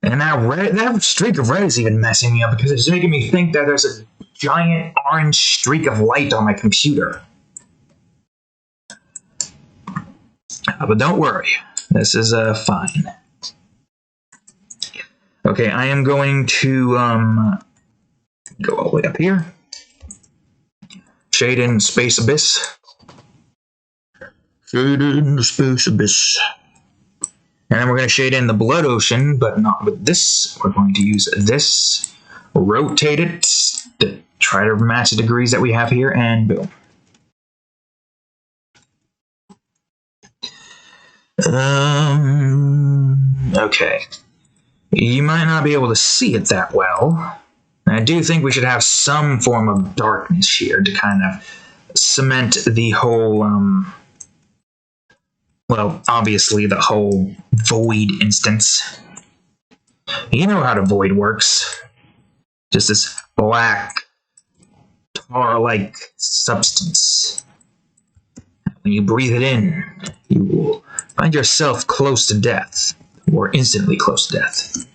And that streak of red is even messing me up because it's making me think that there's a giant orange streak of light on my computer. But don't worry. This is fine. Okay, I am going to go all the way up here. Shade in Space Abyss. Shade in the Space Abyss. And then we're going to shade in the Blood Ocean, but not with this. We're going to use this, rotate it, to try to match the degrees that we have here, and boom. Okay. You might not be able to see it that well. I do think we should have some form of darkness here to kind of cement the whole, well, obviously the whole void instance. You know how the void works. Just this black tar-like substance. When you breathe it in, you will find yourself close to death, or instantly close to death.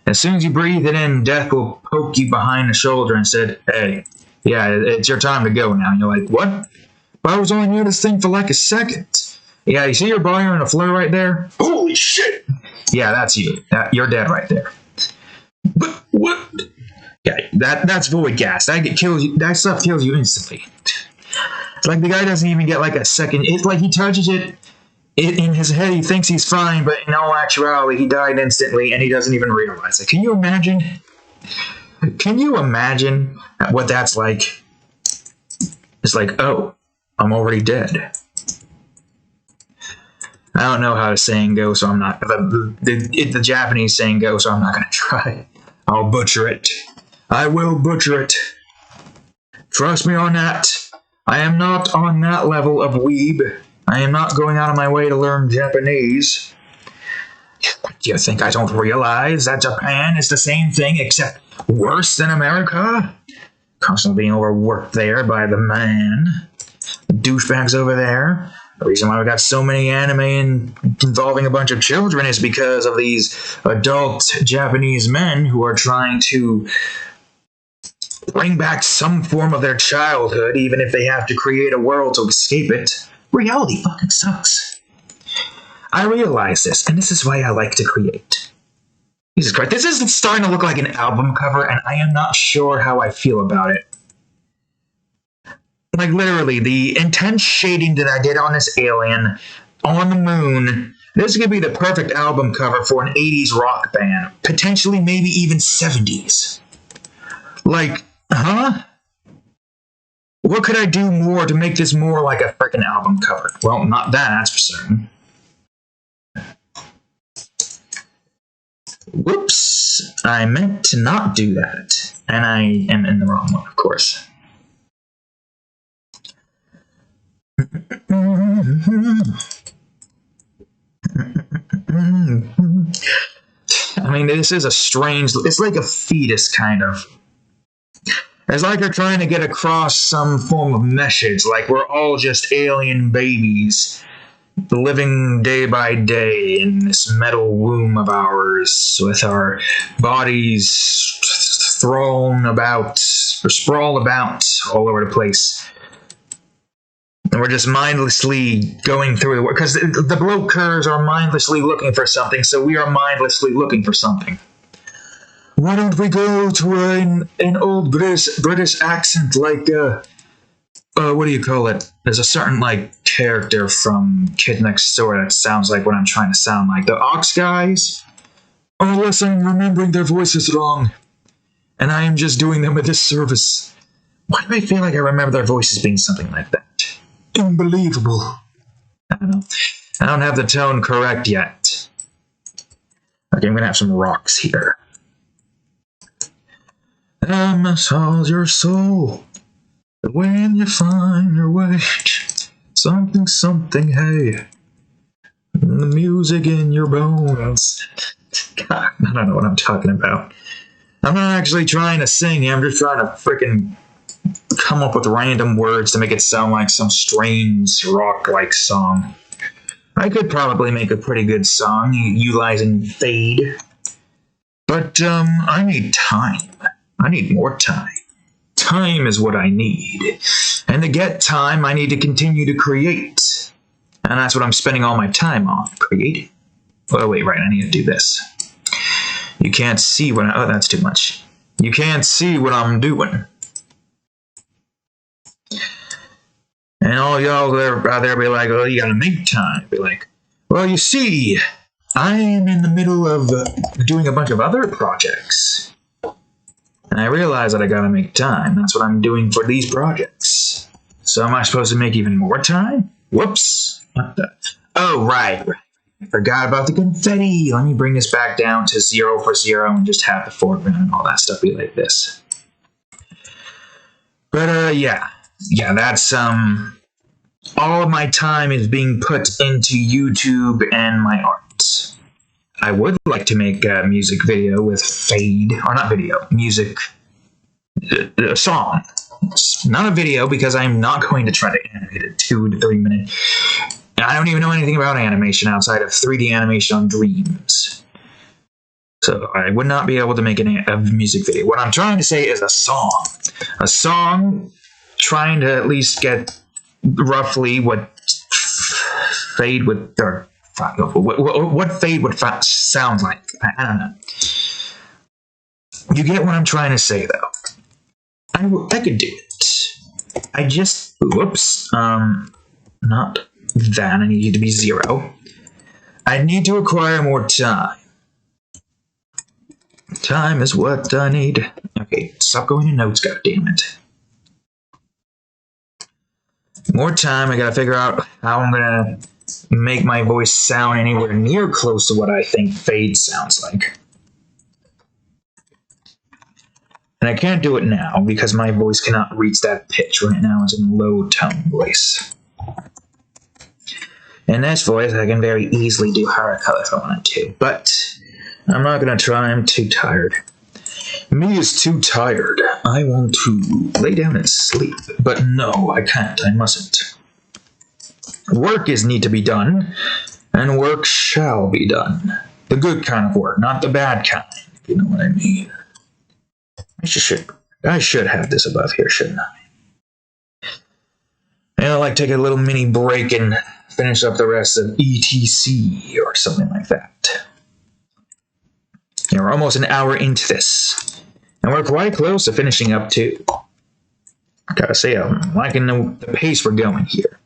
As soon as you breathe it in, death will poke you behind the shoulder and said, "Hey, yeah, it's your time to go now." And you're like, "What? But I was only near this thing for like a second." "Yeah, you see your body on the floor right there? Holy shit!" "Yeah, that's you. You're dead right there." "But what?" "Yeah, that's void gas. Kills you. That stuff kills you instantly." It's like the guy doesn't even get like a second. It's like he touches it. In his head, he thinks he's fine, but in all actuality, he died instantly, and he doesn't even realize it. Can you imagine? Can you imagine what that's like? It's like, oh, I'm already dead. I don't know how the saying goes, so I'm not. The Japanese saying goes, so I'm not going to try. I'll butcher it. I will butcher it. Trust me on that. I am not on that level of weeb. I am not going out of my way to learn Japanese. Do you think I don't realize that Japan is the same thing except worse than America? Constantly being overworked there by the man. The douchebags over there. The reason why we got so many anime involving a bunch of children is because of these adult Japanese men who are trying to bring back some form of their childhood, even if they have to create a world to escape it. Reality fucking sucks. I realize this, and this is why I like to create. Jesus Christ, this is starting to look like an album cover, and I am not sure how I feel about it. Like, literally, the intense shading that I did on this alien, on the moon, this could be the perfect album cover for an 80s rock band. Potentially, maybe even 70s. Like, huh? What could I do more to make this more like a freaking album cover? Well, not that's for certain. Whoops. I meant to not do that. And I am in the wrong one, of course. I mean, this is a strange... It's like a fetus, kind of. It's like they're trying to get across some form of message, like we're all just alien babies living day by day in this metal womb of ours with our bodies thrown about, or sprawled about all over the place. And we're just mindlessly going through the world, because the Bloatcurs are mindlessly looking for something, so we are mindlessly looking for something. Why don't we go to an old British accent like, what do you call it? There's a certain, like, character from Kid Next Door that sounds like what I'm trying to sound like. The Ox guys? Unless I'm remembering their voices wrong. And I am just doing them a disservice. Why do I feel like I remember their voices being something like that? Unbelievable. I don't know. I don't have the tone correct yet. Okay, I'm gonna have some rocks here. Massage your soul when you find your way. Something, something, hey. The music in your bones. God, I don't know what I'm talking about. I'm not actually trying to sing. I'm just trying to freaking come up with random words to make it sound like some strange rock-like song. I could probably make a pretty good song utilizing fade. But, I need time. I need more time. Time is what I need. And to get time, I need to continue to create. And that's what I'm spending all my time on, creating. Oh, wait, right, I need to do this. You can't see what oh, that's too much. You can't see what I'm doing. And all y'all out there be like, oh, you gotta make time. Be like, well, you see, I'm in the middle of doing a bunch of other projects. And I realize that I gotta make time. That's what I'm doing for these projects. So am I supposed to make even more time? Whoops. What the? Oh, right. I forgot about the confetti. Let me bring this back down to 0 for 0 and just have the foreground and all that stuff be like this. But, yeah. Yeah, that's, all of my time is being put into YouTube and my art. I would like to make a music video with fade, or not video, music, a song. not a video, because I'm not going to try to animate a 2 to 3 minute. I don't even know anything about animation outside of 3D animation on Dreams. So I would not be able to make a music video. What I'm trying to say is a song. A song trying to at least get roughly what Fade would, or what Fade would sound like. I don't know. You get what I'm trying to say, though. I could do it. I just, whoops, not that. I need you to be 0. I need to acquire more time. Time is what I need. Okay, stop going to notes, goddammit. More time, I gotta figure out how I'm gonna make my voice sound anywhere near close to what I think Fade sounds like. And I can't do it now because my voice cannot reach that pitch right now. It's in low tone voice. In this voice, I can very easily do higher color if I wanted to, but I'm not gonna try. I'm too tired. Me is too tired. I want to lay down and sleep, but no, I can't. I mustn't. Work is need to be done, and work shall be done. The good kind of work, not the bad kind, if you know what I mean. I should have this above here, shouldn't I? And I'll like take a little mini break and finish up the rest of ETC or something like that. Yeah, we're almost an hour into this, and we're quite close to finishing up too. I gotta say, I'm liking the pace we're going here.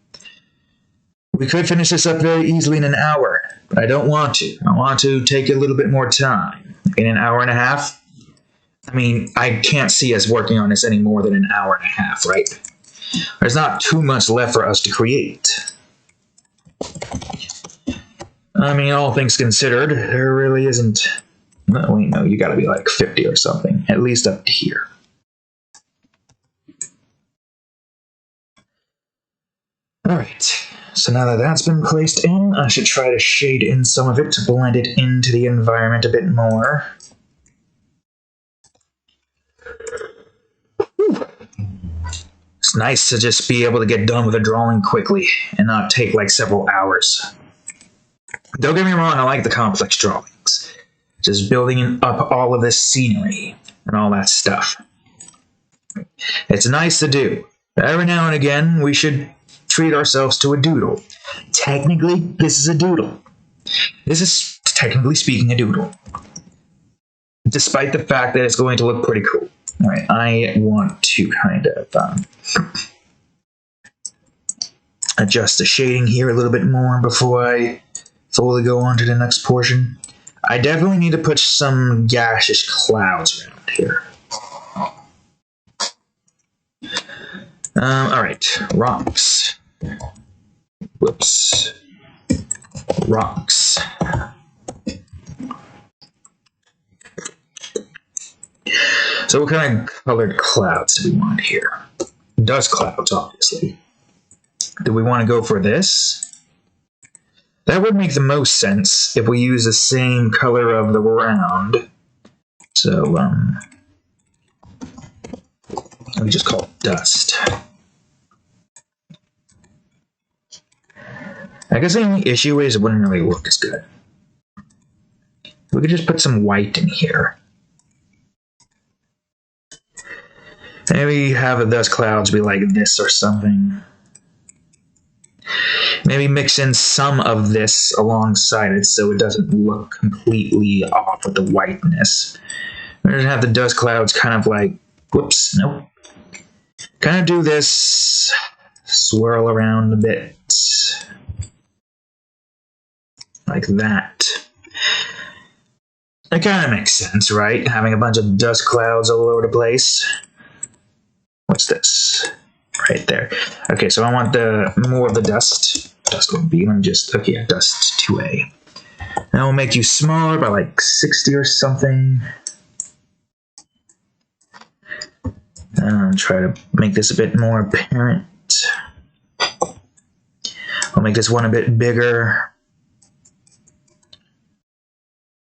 We could finish this up very easily in an hour, but I don't want to. I want to take a little bit more time. In an hour and a half, I mean, I can't see us working on this any more than an hour and a half, right? There's not too much left for us to create. I mean, all things considered, there really isn't... No, wait, no, you gotta be like 50 or something, at least up to here. Alright, so now that that's been placed in, I should try to shade in some of it to blend it into the environment a bit more. It's nice to just be able to get done with a drawing quickly and not take like several hours. Don't get me wrong, I like the complex drawings. Just building up all of this scenery and all that stuff. It's nice to do. Every now and again, we should treat ourselves to a doodle. Technically, this is a doodle. This is, technically speaking, a doodle. Despite the fact that it's going to look pretty cool. Alright, I want to kind of adjust the shading here a little bit more before I fully go on to the next portion. I definitely need to put some gaseous clouds around here. Alright, rocks. Whoops. Rocks. So what kind of colored clouds do we want here? Dust clouds, obviously. Do we want to go for this? That would make the most sense if we use the same color of the ground. So, we just call it dust. I guess the only issue is it wouldn't really look as good. We could just put some white in here. Maybe have the dust clouds be like this or something. Maybe mix in some of this alongside it so it doesn't look completely off with the whiteness. We're going to have the dust clouds kind of like, whoops, nope. Kind of do this, swirl around a bit. Like that. It kind of makes sense, right? Having a bunch of dust clouds all over the place. What's this? Right there. Okay, so I want more of the dust. Dust will be, let me just, okay, yeah, dust 2A. That will make you smaller by like 60 or something. I'll try to make this a bit more apparent. I'll make this one a bit bigger.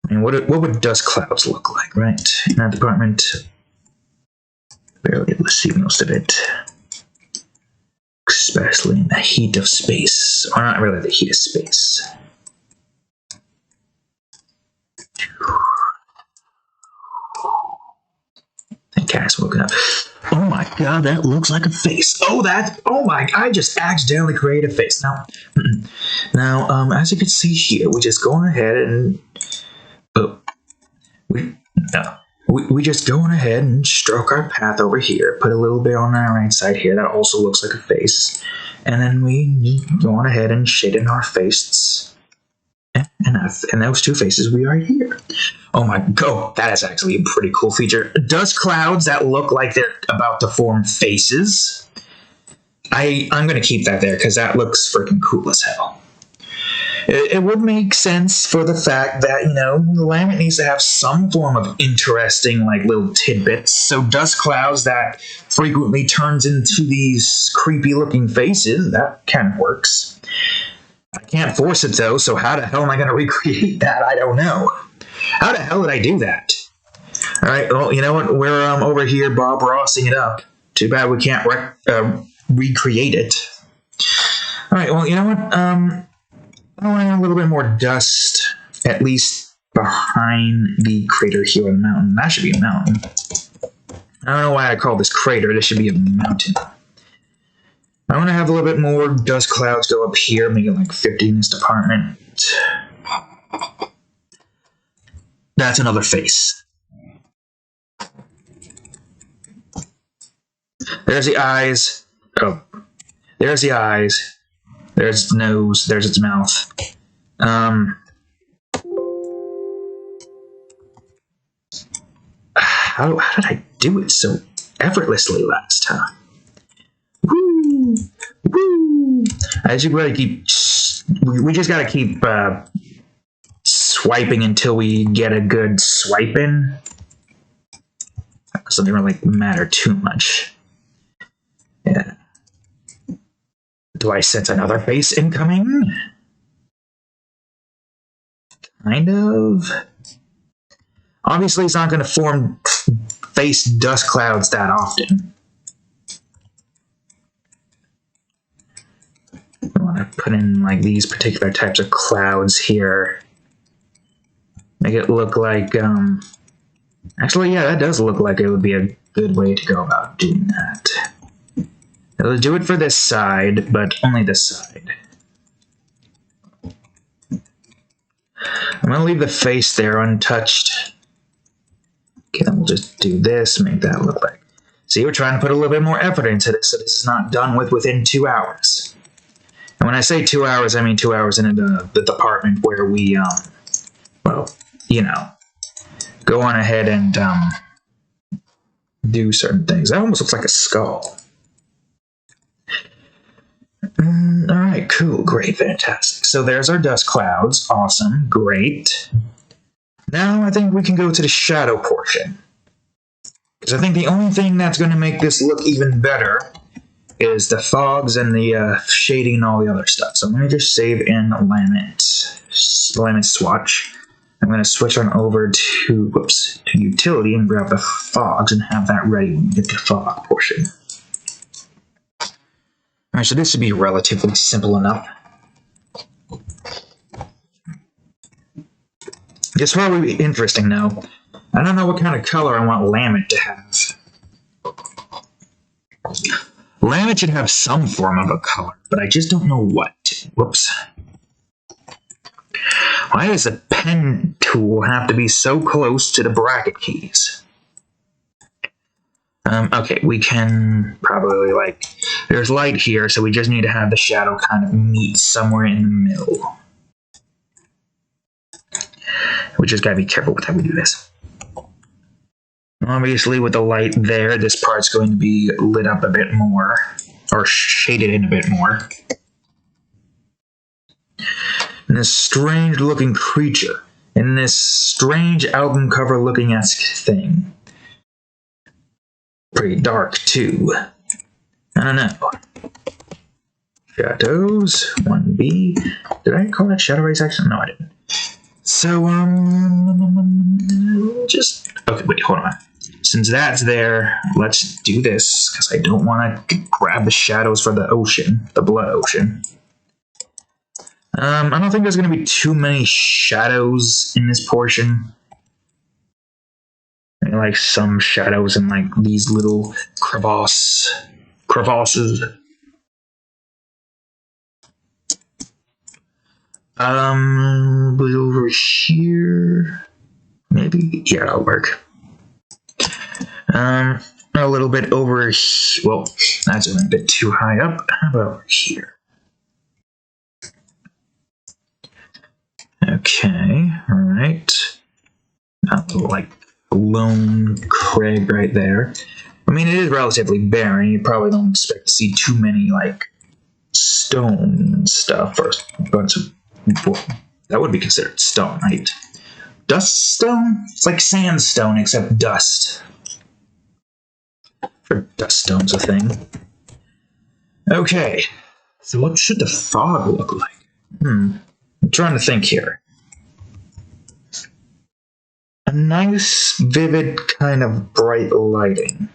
And what would dust clouds look like, right? In that department, barely able to see most of it. especially in the heat of space. Or not really the heat of space. That cat's woken up. Oh my god, that looks like a face. Oh my, I just accidentally created a face. Now, as you can see here, we just go on ahead and, we just go on ahead and stroke our path over here, put a little bit on our right side here, that also looks like a face, and then we go on ahead and shade in our faces, and those two faces we are here. Oh my god, that is actually a pretty cool feature. Dust clouds that look like they're about to form faces. I'm gonna keep that there because that looks freaking cool as hell. It would make sense for the fact that, you know, the Lament needs to have some form of interesting, like, little tidbits. So dust clouds that frequently turns into these creepy-looking faces, that kind of works. I can't force it, though, so how the hell am I going to recreate that? I don't know. How the hell did I do that? All right, well, you know what? We're over here Bob Rossing it up. Too bad we can't recreate it. All right, well, you know what? I want a little bit more dust, at least behind the crater here on the mountain. That should be a mountain. I don't know why I call this crater. This should be a mountain. I want to have a little bit more dust clouds go up here, make it like 50 in this department. That's another face. There's the eyes. Oh, there's the eyes. There's its nose. There's its mouth. How did I do it so effortlessly last time? Woo! Woo! As you really keep... We just gotta keep swiping until we get a good swipe in. So it doesn't really matter too much. Yeah. Do I sense another face incoming? Kind of. Obviously, it's not going to form face dust clouds that often. I want to put in like these particular types of clouds here. Make it look like, actually, yeah, that does look like it would be a good way to go about doing that. It'll do it for this side, but only this side. I'm going to leave the face there untouched. Okay, then we'll just do this, make that look like... See, we're trying to put a little bit more effort into this, so this is not done within 2 hours. And when I say 2 hours, I mean 2 hours into the department where we, well, you know, go on ahead and do certain things. That almost looks like a skull. Alright, cool, great, fantastic. So there's our dust clouds. Awesome, great. Now I think we can go to the shadow portion. Because I think the only thing that's going to make this look even better is the fogs and the shading and all the other stuff. So let me just save in Lament swatch. I'm going to switch on over to utility and grab the fogs and have that ready when we get to the fog portion. Alright, so this should be relatively simple enough. This will probably be interesting, though. I don't know what kind of color I want Lament to have. Lament should have some form of a color, but I just don't know what. Whoops. Why does the pen tool have to be so close to the bracket keys? Okay, we can probably, like, there's light here, so we just need to have the shadow kind of meet somewhere in the middle. We just gotta be careful with how we do this. Obviously, with the light there, this part's going to be lit up a bit more, or shaded in a bit more. And this strange-looking creature, in this strange album cover-looking-esque thing. Pretty dark, too. I don't know. Shadows, 1B. Did I call that shadow ray section? No, I didn't. So, just... Okay, wait, hold on. Since that's there, let's do this, because I don't want to grab the shadows for the ocean, the blood ocean. I don't think there's going to be too many shadows in this portion. Like some shadows in like these little crevasses. But over here, maybe, yeah, that'll work. A little bit over here. Well, that's a bit too high up. How about over here? Okay, all right. Not like lone crag right there. I mean, it is relatively barren. You probably don't expect to see too many like stone stuff or a bunch of. Well, that would be considered stone, right? Dust stone? It's like sandstone except dust. For dust stone's a thing. Okay, so what should the fog look like? I'm trying to think here. A nice, vivid kind of bright lighting.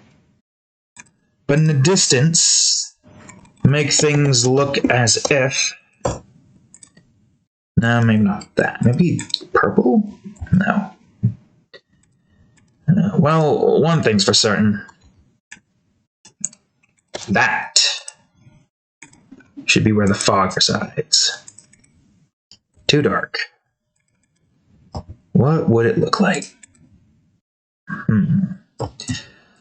But in the distance, make things look as if... No, maybe not that. Maybe purple? No. Well, one thing's for certain. That should be where the fog resides. Too dark. What would it look like?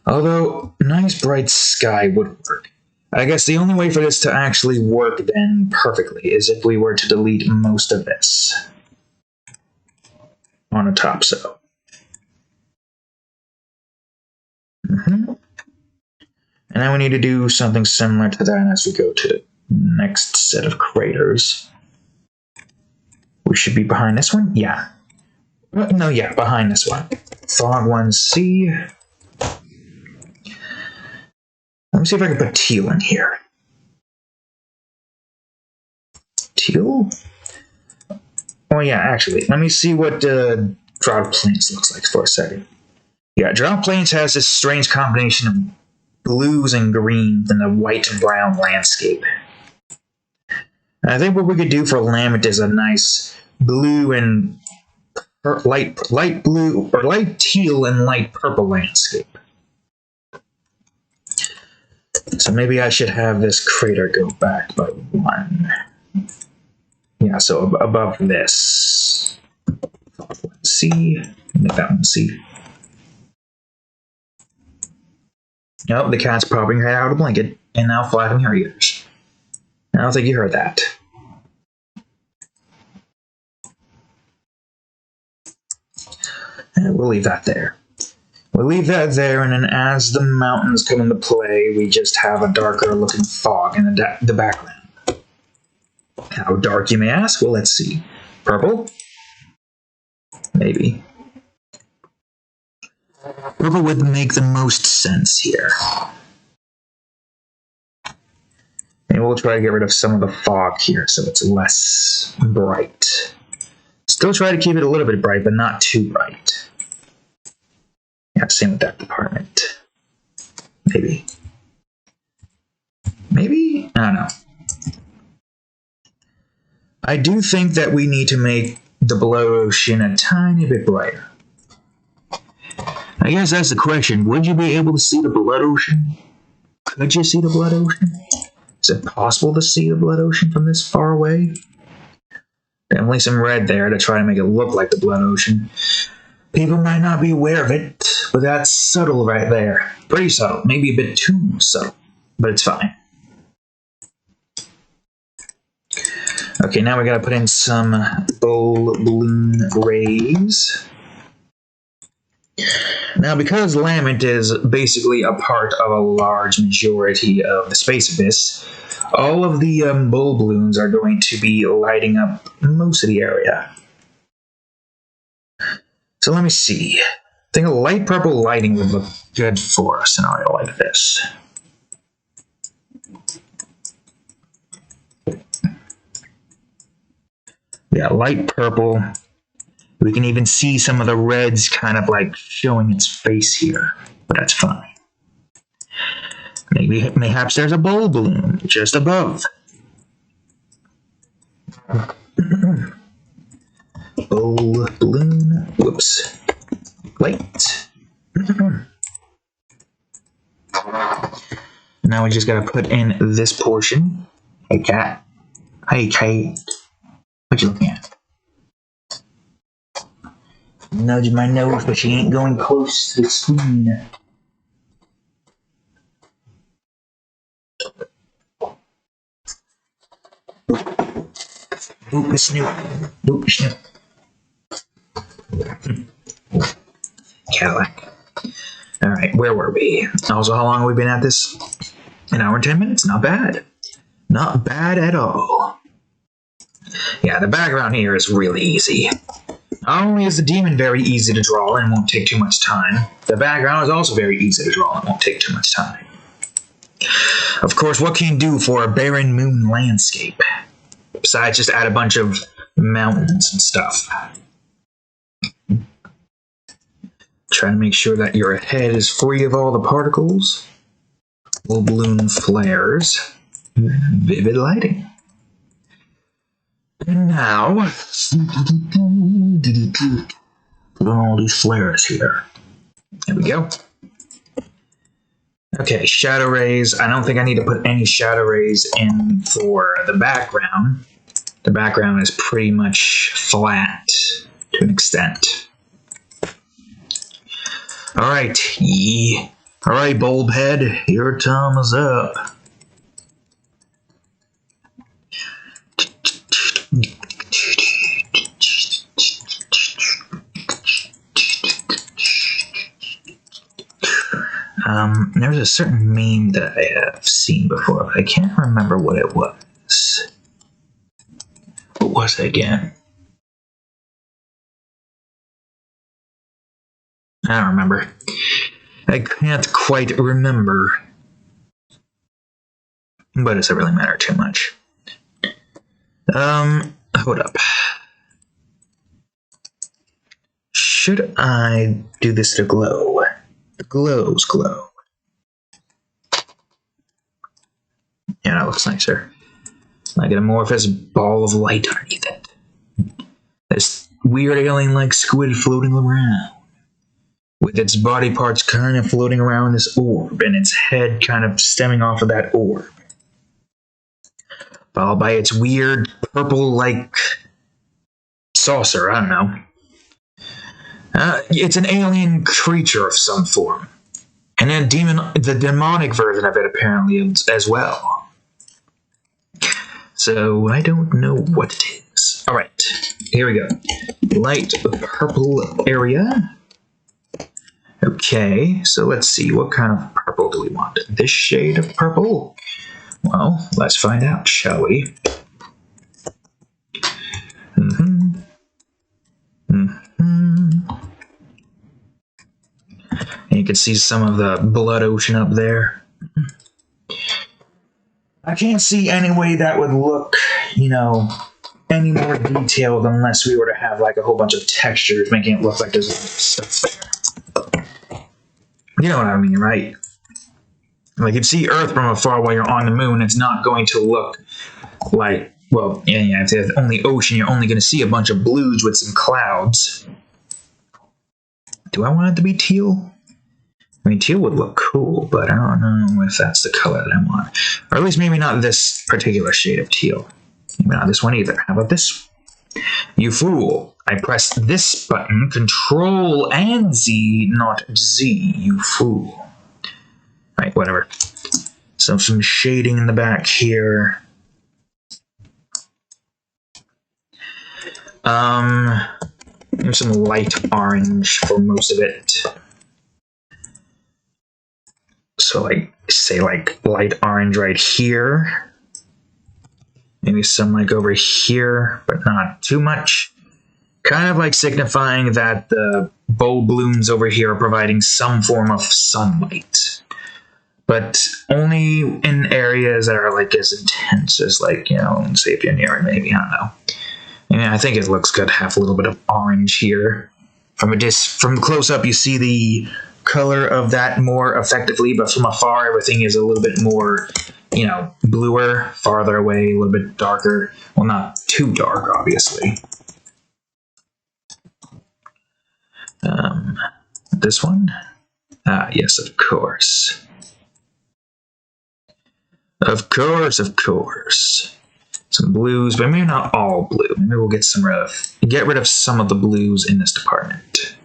Although, nice bright sky would work. I guess the only way for this to actually work then perfectly is if we were to delete most of this on a top so. And now we need to do something similar to that as we go to the next set of craters. We should be behind this one? Yeah. No, yeah, behind this one. Fog 1C. Let me see if I can put teal in here. Teal? Oh yeah, actually, let me see what Drought Plains looks like for a second. Yeah, Drought Plains has this strange combination of blues and greens in a white and brown landscape. And I think what we could do for Lament is a nice blue and light blue, or light teal and light purple landscape. So maybe I should have this crater go back by 1. Yeah, so above this. C. Make that one C. Nope, the cat's popping her head out of the blanket and now flapping her ears. I don't think you heard that. And we'll leave that there. We'll leave that there, and then as the mountains come into play, we just have a darker looking fog in the background. How dark, you may ask? Well, let's see. Purple? Maybe. Purple would make the most sense here. And we'll try to get rid of some of the fog here so it's less bright. Still try to keep it a little bit bright, but not too bright. Yeah, same with that department. Maybe. Maybe? I don't know. I do think that we need to make the Blood Ocean a tiny bit brighter. I guess that's the question. Would you be able to see the Blood Ocean? Could you see the Blood Ocean? Is it possible to see the Blood Ocean from this far away? Definitely some red there to try to make it look like the Blood Ocean. People might not be aware of it, but that's subtle right there. Pretty subtle. Maybe a bit too subtle, but it's fine. Okay, now we gotta put in some bull balloon rays. Now, because Lament is basically a part of a large majority of the space abyss, all of the bull balloons are going to be lighting up most of the area. So let me see. I think a light purple lighting would look good for a scenario like this. Yeah, light purple. We can even see some of the reds kind of like showing its face here. but that's fine. Mayhaps there's a bulb balloon just above. Bulb balloon. Whoops. Wait. Now we just gotta put in this portion. Hey, cat. Hey, Kate. What you looking at? Nudge my nose, but she ain't going close to the screen. Boop the snoot. Boop the snoot. Cadillac. Alright, where were we? Also, how long have we been at this? An hour and 10 minutes? Not bad. Not bad at all. Yeah, the background here is really easy. Not only is the demon very easy to draw and won't take too much time, the background is also very easy to draw and won't take too much time. Of course, what can you do for a barren moon landscape? Besides just add a bunch of mountains and stuff. Try to make sure that your head is free of all the particles. Little balloon flares. Vivid lighting. And now, put on all these flares here. There we go. Okay, shadow rays. I don't think I need to put any shadow rays in for the background. The background is pretty much flat to an extent. Alright, Alright, bulb head, your time is up. There's a certain meme that I have seen before, but I can't remember what it was. What was it again? I don't remember. I can't quite remember. But it doesn't really matter too much. Hold up. Should I do this to glow? The glows glow. Yeah, that looks nicer. Like an amorphous ball of light underneath it. This weird alien-like squid floating around. With its body parts kind of floating around this orb, and its head kind of stemming off of that orb. Followed by its weird purple-like saucer, I don't know. It's an alien creature of some form. And then the demonic version of it apparently as well. So I don't know what it is. Alright, here we go. Light purple area. Okay, so let's see, what kind of purple do we want? This shade of purple? Well, let's find out, shall we? And you can see some of the blood ocean up there. I can't see any way that would look, you know, any more detailed unless we were to have like a whole bunch of textures making it look like there's stuff there. You know what I mean, right? Like, you'd see Earth from afar while you're on the moon, it's not going to look like, well, yeah, if there's only ocean, you're only going to see a bunch of blues with some clouds. Do I want it to be teal? I mean, teal would look cool, but I don't know if that's the color that I want. Or at least maybe not this particular shade of teal. Maybe not this one either. How about this? You fool. I pressed this button, Control and Z, not Z, you fool. Right, whatever. So some shading in the back here. There's some light orange for most of it. So like, say like light orange right here. Maybe some like over here, but not too much. Kind of like signifying that the bulb balloons over here are providing some form of sunlight. But only in areas that are like as intense as like, you know, say if you're near it, maybe, I don't know. I mean, I think it looks good to have a little bit of orange here. From close up, you see the color of that more effectively, but from afar, everything is a little bit more, you know, bluer, farther away, a little bit darker. Well, not too dark, obviously. This one? Ah, yes, of course. Of course, of course. Some blues, but maybe not all blue. Maybe we'll get rid of some of the blues in this department.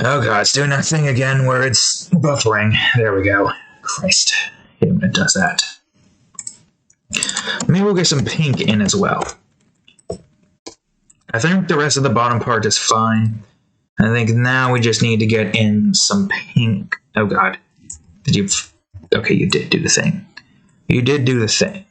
Oh god, it's doing that thing again where it's buffering. There we go. Christ, I hate when it does that. Maybe we'll get some pink in as well. I think the rest of the bottom part is fine. I think now we just need to get in some pink. Oh god. Did you... Okay, you did do the thing. You did do the thing.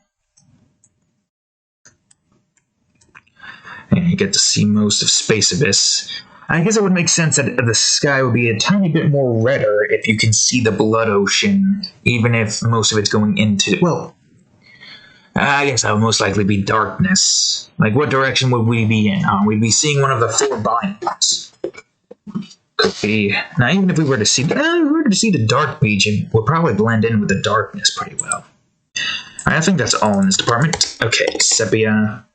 And you get to see most of Space Abyss. I guess it would make sense that the sky would be a tiny bit more redder if you can see the blood ocean, even if most of it's going into... Well, I guess that would most likely be darkness. Like, what direction would we be in? We'd be seeing one of the 4 biomes. Could be... Now, even if we were to see... the dark region, we'll probably blend in with the darkness pretty well. I think that's all in this department. Okay, sepia.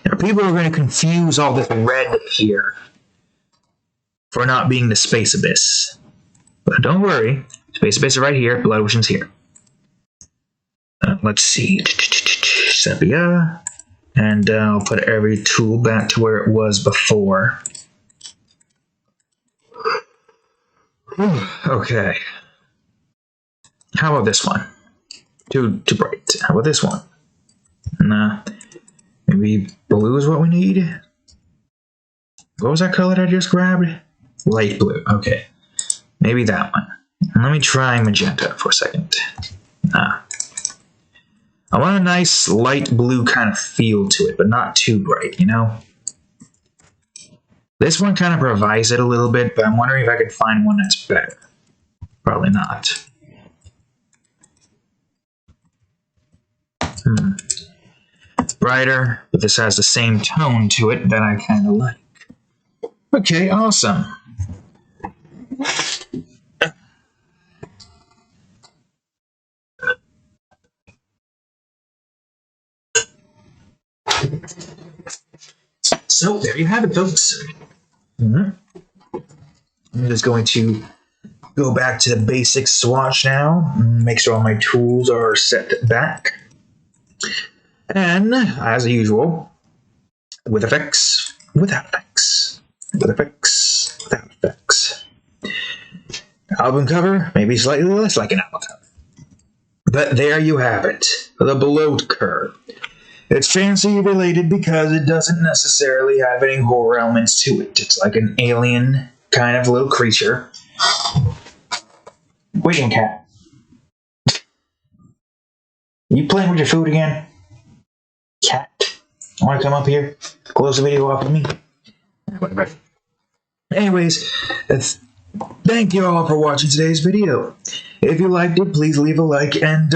Now, people are going to confuse all this red here for not being the Space Abyss. But don't worry. Space Abyss is right here. Blood Ocean's here. Let's see. Sepia. And I'll put every tool back to where it was before. Okay. How about this one? Too bright. How about this one? Nah. Maybe blue is what we need? What was that color that I just grabbed? Light blue. Okay. Maybe that one. Let me try magenta for a second. Nah. I want a nice light blue kind of feel to it, but not too bright, you know? This one kind of provides it a little bit, but I'm wondering if I could find one that's better. Probably not. Brighter, but this has the same tone to it that I kind of like. Okay, awesome. So, there you have it, folks. I'm just going to go back to the basic swatch now. Make sure all my tools are set back. And, as usual, with effects, without effects. With effects, without effects. Album cover, maybe slightly less like an album cover. But there you have it. The Bloatcur. It's fancy related because it doesn't necessarily have any horror elements to it. It's like an alien kind of little creature. Waiting cat. You playing with your food again? Cat. Want to come up here? Close the video off of me? Whatever. Anyways, thank you all for watching today's video. If you liked it, please leave a like and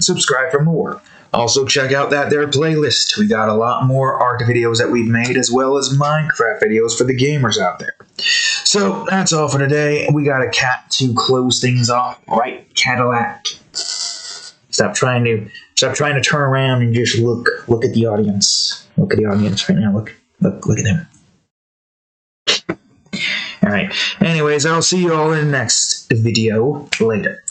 subscribe for more. Also, check out that there playlist. We got a lot more art videos that we've made, as well as Minecraft videos for the gamers out there. So, that's all for today. We got a cat to close things off, right? Cadillac. Stop trying to turn around and just look at the audience. Look at the audience right now. Look at them. Alright. Anyways, I'll see you all in the next video later.